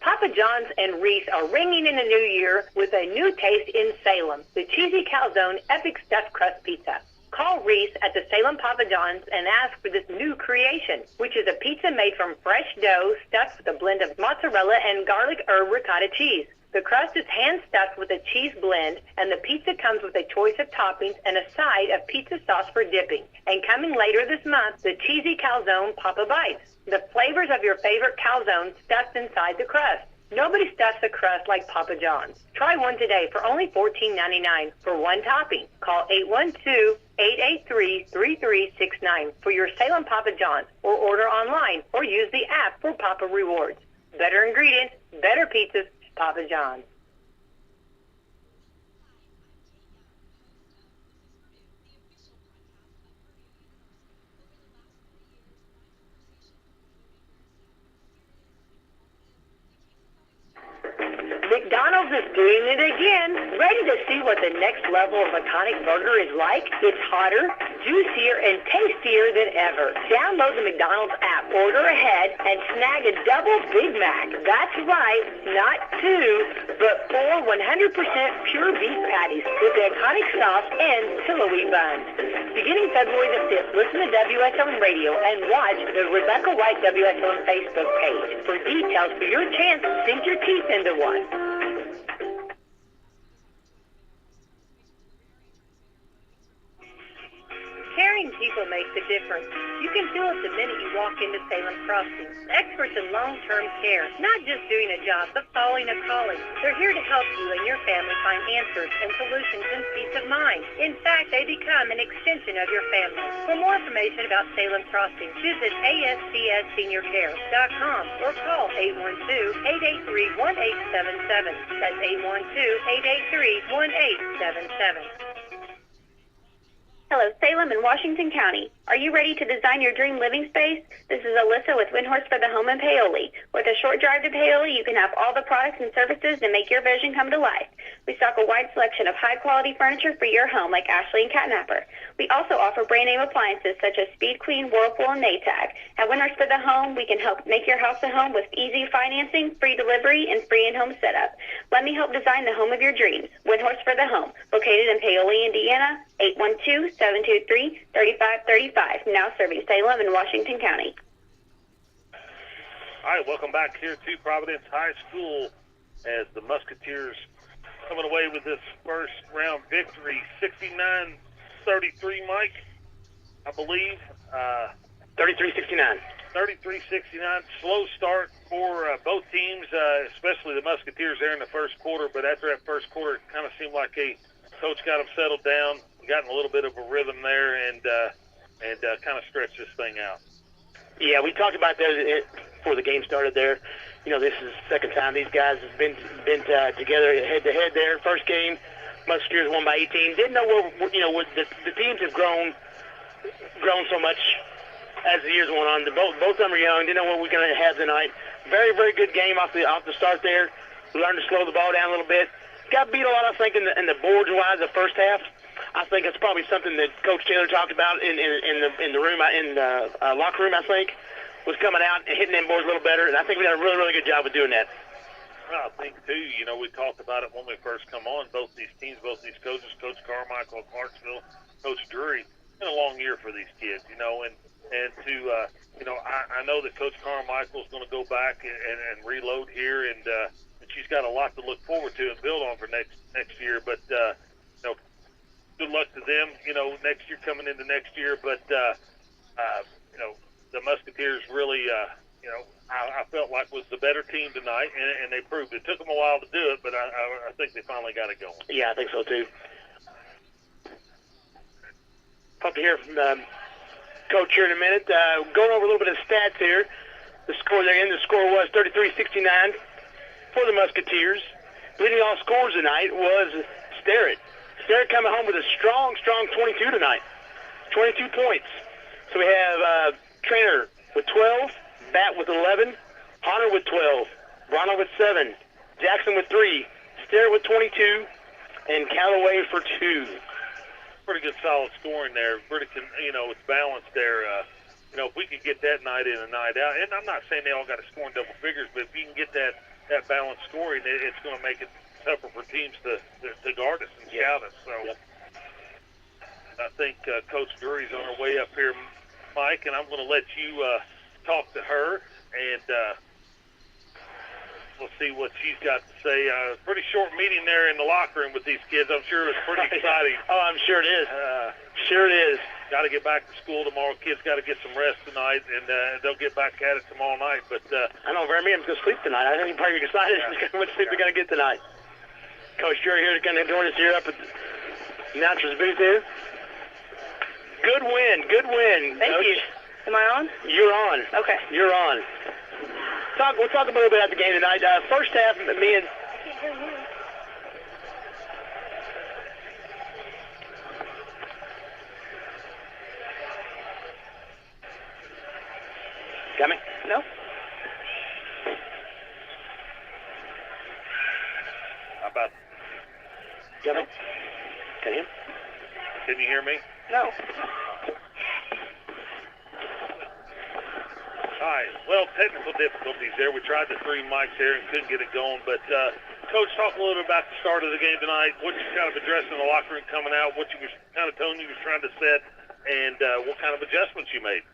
Papa John's and Reese are ringing in the new year with a new taste in Salem, the Cheesy Calzone Epic Stuffed Crust Pizza. Call Reese at the Salem Papa John's and ask for this new creation, which is a pizza made from fresh dough stuffed with a blend of mozzarella and garlic herb ricotta cheese. The crust is hand-stuffed with a cheese blend, and the pizza comes with a choice of toppings and a side of pizza sauce for dipping. And coming later this month, the Cheesy Calzone Papa Bites, the flavors of your favorite calzone stuffed inside the crust. Nobody stuffs a crust like Papa John's. Try one today for only $14.99 for one topping. Call 812-883-3369 for your Salem Papa John's, or order online or use the app for Papa Rewards. Better ingredients, better pizzas, Papa John's. McDonald's is doing it again. Ready to see what the next level of iconic burger is like? It's hotter, juicier, and tastier than ever. Download the McDonald's app, order ahead, and snag a double Big Mac. That's right, not 2, but 4 100% pure beef patties with the iconic sauce and pillowy buns. Beginning February the 5th, listen to WSLN Radio and watch the Rebecca White WSLN Facebook page for details for your chance to sink your teeth into one. Caring people makes a difference. You can feel it the minute you walk into Salem Crossing. Experts in long-term care, not just doing a job, but following a calling. They're here to help you and your family find answers and solutions and peace of mind. In fact, they become an extension of your family. For more information about Salem Crossing, visit ASCSSeniorCare.com or call 812-883-1877. That's 812-883-1877. Hello, Salem and Washington County. Are you ready to design your dream living space? This is Alyssa with Windhorse for the Home in Paoli. With a short drive to Paoli, you can have all the products and services that make your vision come to life. We stock a wide selection of high-quality furniture for your home like Ashley and Catnapper. We also offer brand-name appliances such as Speed Queen, Whirlpool, and Maytag. At Windhorse for the Home, we can help make your house a home with easy financing, free delivery, and free in-home setup. Let me help design the home of your dreams. Windhorse for the Home, located in Paoli, Indiana, 812-723-3535. Now serving Salem and Washington County. All right, welcome back here to Providence High School as the Musketeers coming away with this first round victory, 69-33, Mike, I believe. 33-69. 33-69. Slow start for both teams, especially the Musketeers there in the first quarter. But after that first quarter, it kind of seemed like coach got them settled down, gotten a little bit of a rhythm there, and kind of stretched this thing out. Yeah, we talked about that before the game started there. You know, this is the second time these guys have been together head-to-head there. First game, Musketeers won by 18. Didn't know where the teams have grown so much as the years went on. Both of them are young. Didn't know what we're going to have tonight. Very, very good game off the start there. We learned to slow the ball down a little bit. Got beat a lot, I think, in the boards-wise the first half. I think it's probably something that Coach Taylor talked about in the room, in the locker room, I think, was coming out and hitting them boards a little better, and I think we did a really, really good job of doing that. Well, I think, too, we talked about it when we first come on, both these teams, both these coaches, Coach Carmichael at Clarksville, Coach Drury. It's been a long year for these kids, and to, I know that Coach Carmichael is going to go back and reload here, and she's got a lot to look forward to and build on for next year, but, good luck to them, next year, coming into next year. But, the Musketeers really, I felt like was the better team tonight, and they proved it. It took them a while to do it, but I think they finally got it going. Yeah, I think so, too. Hope to hear from Coach here in a minute. Going over a little bit of stats here. The score was 33-69 for the Musketeers. Leading all scores tonight was Sterrett. Sterrett coming home with a strong 22 tonight. 22 points. So we have Trainer with 12, Bat with 11, Hunter with 12, Ronald with 7, Jackson with 3, Sterrett with 22, and Callaway for 2. Pretty good solid scoring there. It's balanced there. If we could get that night in and night out, and I'm not saying they all got to score in double figures, but if you can get that balanced scoring, it's going to make it tougher for teams to guard us and scout us. So I think Coach Drury's on her way up here, Mike, and I'm going to let you talk to her, and we'll see what she's got to say. Pretty short meeting there in the locker room with these kids. I'm sure it was pretty exciting. Oh, I'm sure it is. Sure it is. Got to get back to school tomorrow. Kids got to get some rest tonight, and they'll get back at it tomorrow night. But I know Jeremy is going to sleep tonight. I think he's probably excited how much sleep they're going to get tonight. Coach Drury here to kind of join us here up at the announcer's booth here. Good win. Thank Coach. you. Am I on? You're on. Okay. You're on. We'll talk a little bit about the game tonight. First half, me and... Got me? No. how about... Got me? Can you? Can you hear me? No. right. Well, technical difficulties there. We tried the 3 mics there and couldn't get it going. But, Coach, talk a little bit about the start of the game tonight, what you kind of addressed in the locker room coming out, what you was kind of tone you was trying to set, and what kind of adjustments you made.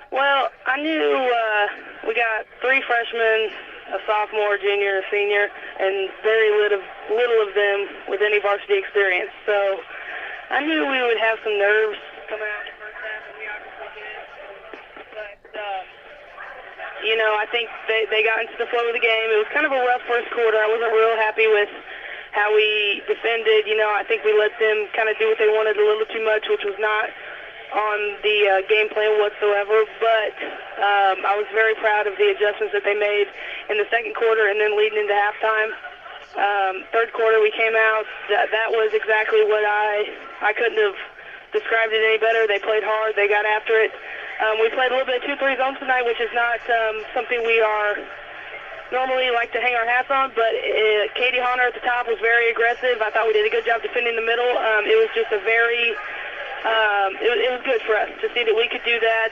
Well, I knew we got 3 freshmen, a sophomore, junior, and a senior, and very little of them with any varsity experience. So I knew we would have some nerves coming out in the first half, and we obviously did. But, I think they got into the flow of the game. It was kind of a rough first quarter. I wasn't real happy with how we defended. I think we let them kind of do what they wanted a little too much, which was not on the game plan whatsoever. But I was very proud of the adjustments that they made in the second quarter and then leading into halftime. Third quarter we came out. That was exactly what I couldn't have described it any better. They played hard. They got after it. We played a little bit of 2-3 zones tonight, which is not something we are normally like to hang our hats on, but Katie Honor at the top was very aggressive. I thought we did a good job defending the middle. It was just a very it was good for us to see that we could do that.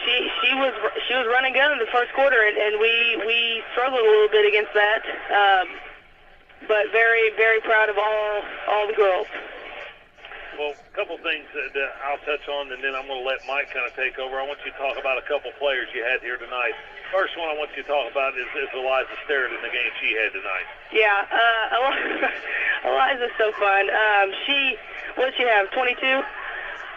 She was running gun in the first quarter, and we struggled a little bit against that. But very, very proud of all the girls. Well, a couple things that I'll touch on, and then I'm going to let Mike kind of take over. I want you to talk about a couple players you had here tonight. First one I want you to talk about is Eliza Sterrett in the game she had tonight. Yeah, Eliza's so fun. What did she have, 22?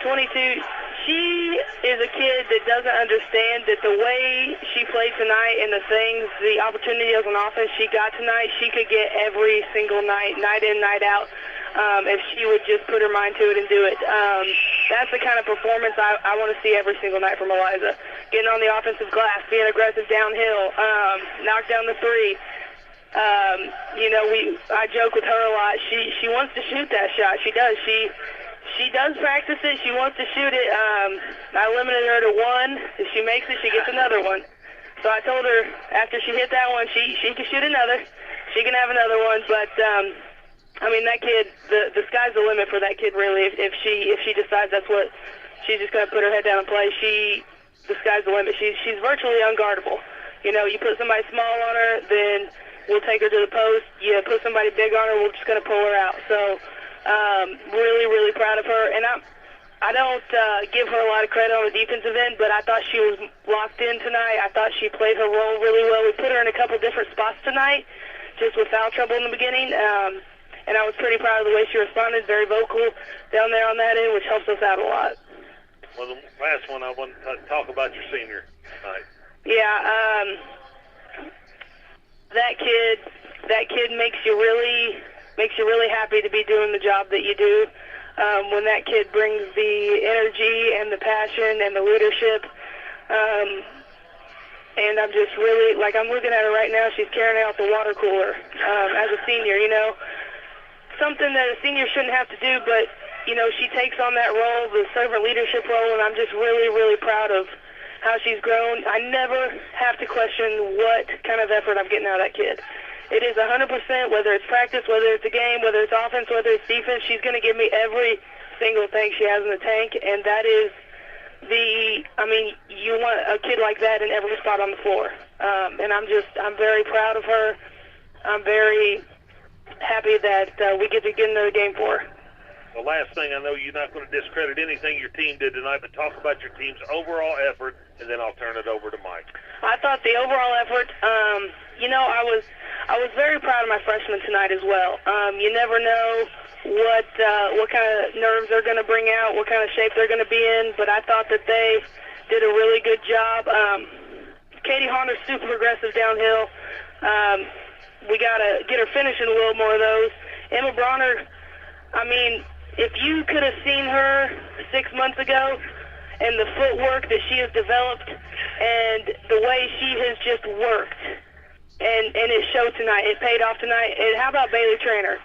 22. She is a kid that doesn't understand that the way she played tonight and the opportunities on offense she got tonight, she could get every single night, night in, night out. If she would just put her mind to it and do it. That's the kind of performance I want to see every single night from Eliza. Getting on the offensive glass, being aggressive downhill, knock down the 3. I joke with her a lot. She wants to shoot that shot. She does. She does practice it. She wants to shoot it. I limited her to 1. If she makes it, she gets another one. So I told her after she hit that one, she can shoot another. She can have another one, but that kid, the sky's the limit for that kid, really. If she decides that's what she's just going to put her head down and play, the sky's the limit. She's virtually unguardable. You put somebody small on her, then we'll take her to the post. You put somebody big on her, we're just going to pull her out. So really, really proud of her. And I don't give her a lot of credit on the defensive end, but I thought she was locked in tonight. I thought she played her role really well. We put her in a couple different spots tonight, just with foul trouble in the beginning. And I was pretty proud of the way she responded, very vocal down there on that end, which helps us out a lot. Well, the last one I want to talk about your senior tonight. Yeah, that kid makes you really happy to be doing the job that you do. When that kid brings the energy and the passion and the leadership. And I'm just really, I'm looking at her right now, she's carrying out the water cooler as a senior, Something that a senior shouldn't have to do, but, she takes on that role, the servant leadership role, and I'm just really, really proud of how she's grown. I never have to question what kind of effort I'm getting out of that kid. It is 100%, whether it's practice, whether it's a game, whether it's offense, whether it's defense, she's going to give me every single thing she has in the tank, and that is you want a kid like that in every spot on the floor. And I'm very proud of her. I'm very happy that we get to get another game for her. The last thing, I know you're not going to discredit anything your team did tonight, but talk about your team's overall effort, and then I'll turn it over to Mike. I thought the overall effort, I was very proud of my freshmen tonight as well. You never know what kind of nerves they're going to bring out, what kind of shape they're going to be in, but I thought that they did a really good job. Katie Honder's super aggressive downhill. We got to get her finishing a little more of those. Emma Bronner, if you could have seen her 6 months ago and the footwork that she has developed and the way she has just worked, and it showed tonight. It paid off tonight. And how about Bailey Traynor?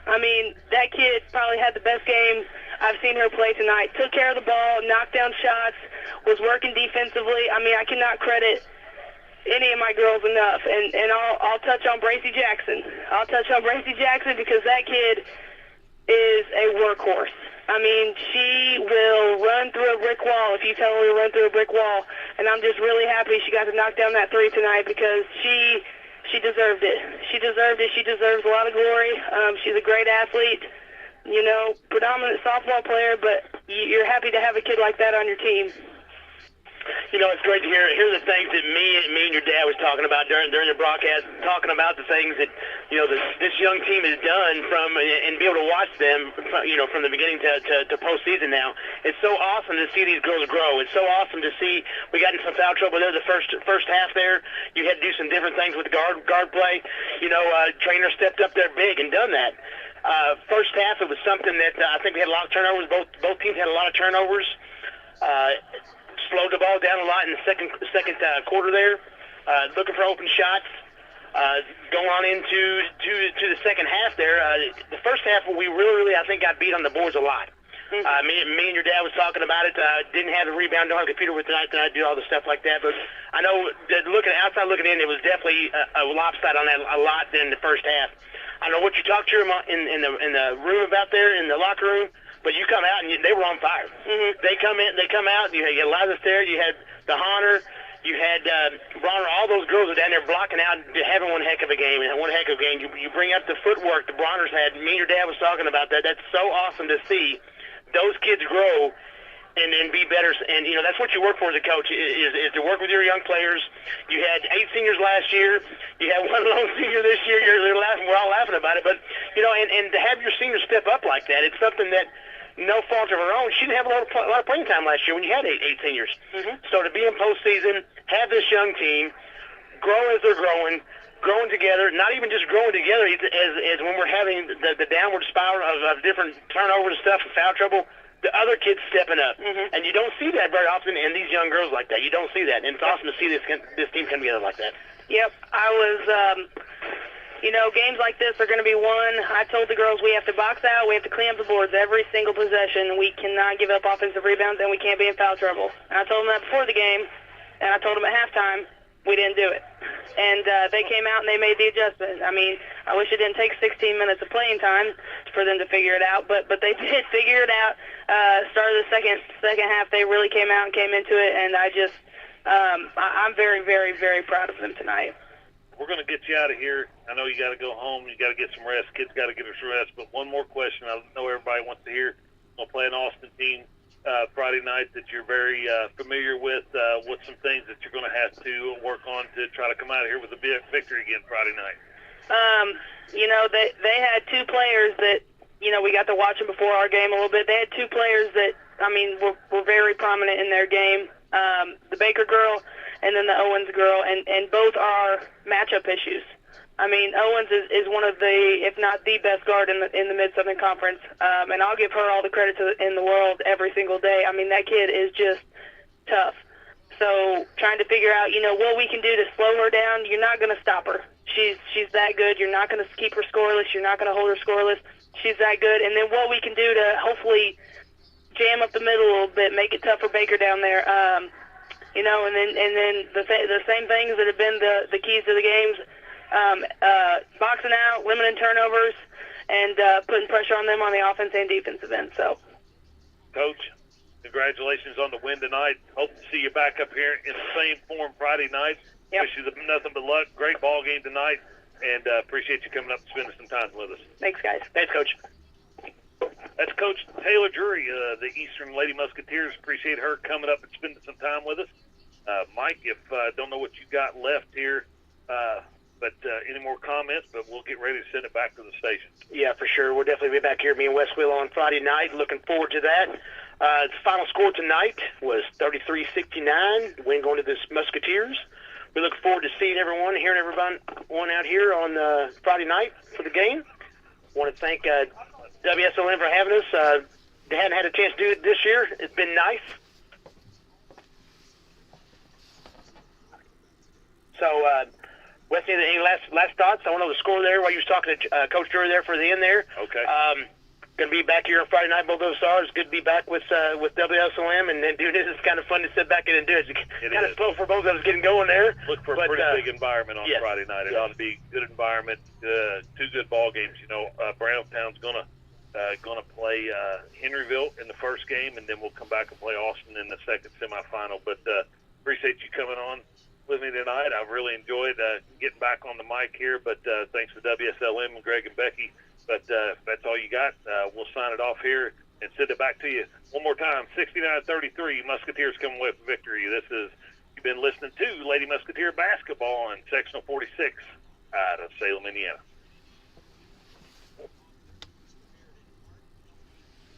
That kid probably had the best game I've seen her play tonight. Took care of the ball, knocked down shots, was working defensively. I cannot credit any of my girls enough. And I'll touch on Bracy Jackson. Because that kid is a workhorse. I mean, she will run through a brick wall if you tell her to run through a brick wall. And I'm just really happy she got to knock down that 3 tonight because she deserved it. She deserved it. She deserves a lot of glory. She's a great athlete, you know, predominant softball player, but you're happy to have a kid like that on your team. You know, it's great to hear the things that me and your dad was talking about during the broadcast, talking about the things that, you know, this young team has done and be able to watch them, you know, from the beginning to postseason now. It's so awesome to see these girls grow. It's so awesome to see we got in some foul trouble there the first half there. You had to do some different things with the guard play. You know, trainer stepped up there big and done that. First half, it was something that I think we had a lot of turnovers. Both teams had a lot of turnovers. Slowed the ball down a lot in the second quarter there, looking for open shots. Going on into the second half there, the first half we really I think got beat on the boards a lot. Me and your dad was talking about it. Didn't have a rebound, don't have a computer with tonight do all the stuff like that. But I know that outside looking in, it was definitely a lopsided on that a lot in the first half. I don't know what you talked to them in the room about there in the locker room. But you come out and they were on fire. Mm-hmm. They come out. You had Eliza there. You had the Hunter. You had Bronner. All those girls were down there blocking out, having one heck of a game. And one heck of a game. You bring up the footwork the Bronners had. Me and your dad was talking about that. That's so awesome to see those kids grow and be better. And you know that's what you work for as a coach is to work with your young players. You had 8 seniors last year. You had one lone senior this year. You're laughing. We're all laughing about it. But you know, and to have your seniors step up like that, it's something that. No fault of her own. She didn't have a lot of playing time last year when you had 8 seniors. Mm-hmm. So to be in postseason, have this young team, grow as they're growing together, not even just growing together as when we're having the downward spiral of different turnovers and stuff and foul trouble, the other kids stepping up. Mm-hmm. And you don't see that very often in these young girls like that. You don't see that. And it's awesome to see this team come together like that. Yep. I was... You know, games like this are going to be won. I told the girls we have to box out. We have to clean up the boards every single possession. We cannot give up offensive rebounds, and we can't be in foul trouble. And I told them that before the game, and I told them at halftime we didn't do it. And they came out and they made the adjustment. I mean, I wish it didn't take 16 minutes of playing time for them to figure it out, but they did figure it out. Started the second half, they really came out and came into it, and I'm very, very, very proud of them tonight. We're going to get you out of here. I know you got to go home. You got to get some rest. Kids got to get some rest. But one more question I know everybody wants to hear. We'll play an Austin team Friday night that you're very familiar with. What's some things that you're going to have to work on to try to come out of here with a big victory again Friday night? You know, they had 2 players that, you know, we got to watch them before our game a little bit. They had 2 players that, I mean, were very prominent in their game. The Baker girl and then the Owens girl, and both are matchup issues. I mean, Owens is one of the, if not the best guard in the Mid-Southern Conference, and I'll give her all the credit in the world every single day. I mean, that kid is just tough. So trying to figure out, you know, what we can do to slow her down. You're not going to stop her. She's that good. You're not going to keep her scoreless. You're not going to hold her scoreless. She's that good. And then what we can do to hopefully jam up the middle a little bit, make it tough for Baker down there. You know, and then the same things that have been the keys to the games, boxing out, limiting turnovers, and putting pressure on them on the offense and defensive end. So, Coach, congratulations on the win tonight. Hope to see you back up here in the same form Friday night. Yep. Wish you nothing but luck. Great ball game tonight, and appreciate you coming up and spending some time with us. Thanks, guys. Thanks, Coach. That's Coach Taylor Drury, the Eastern Lady Musketeers. Appreciate her coming up and spending some time with us. Mike, if don't know what you got left here, but any more comments, but we'll get ready to send it back to the station. Yeah, for sure. We'll definitely be back here, me and Wes Wheeler, on Friday night. Looking forward to that. The final score tonight was 33-69, win going to the Musketeers. We look forward to seeing everyone, hearing everyone out here on Friday night for the game. Want to thank WSLN for having us. They hadn't had a chance to do it this year. It's been nice. So, Wes, any last thoughts? I want to know the score there while you was talking to Coach Drury there for the end there. Okay. Going to be back here on Friday night, both those stars. Good to be back with WSLM, and then doing this is kind of fun to sit back in and do it. It's kind of slow for both of us getting going there. Look for a pretty big environment on Friday night. It ought to be a good environment, 2 good ball games. You know, Brownstown's going to going to play Henryville in the first game, and then we'll come back and play Austin in the second semifinal. But appreciate you coming on with me tonight. I've really enjoyed getting back on the mic here, but thanks to WSLM and Greg and Becky. But if that's all you got, we'll sign it off here and send it back to you one more time. 69-33, Musketeers come away with victory. You've been listening to Lady Musketeer Basketball on Sectional 46 out of Salem, Indiana.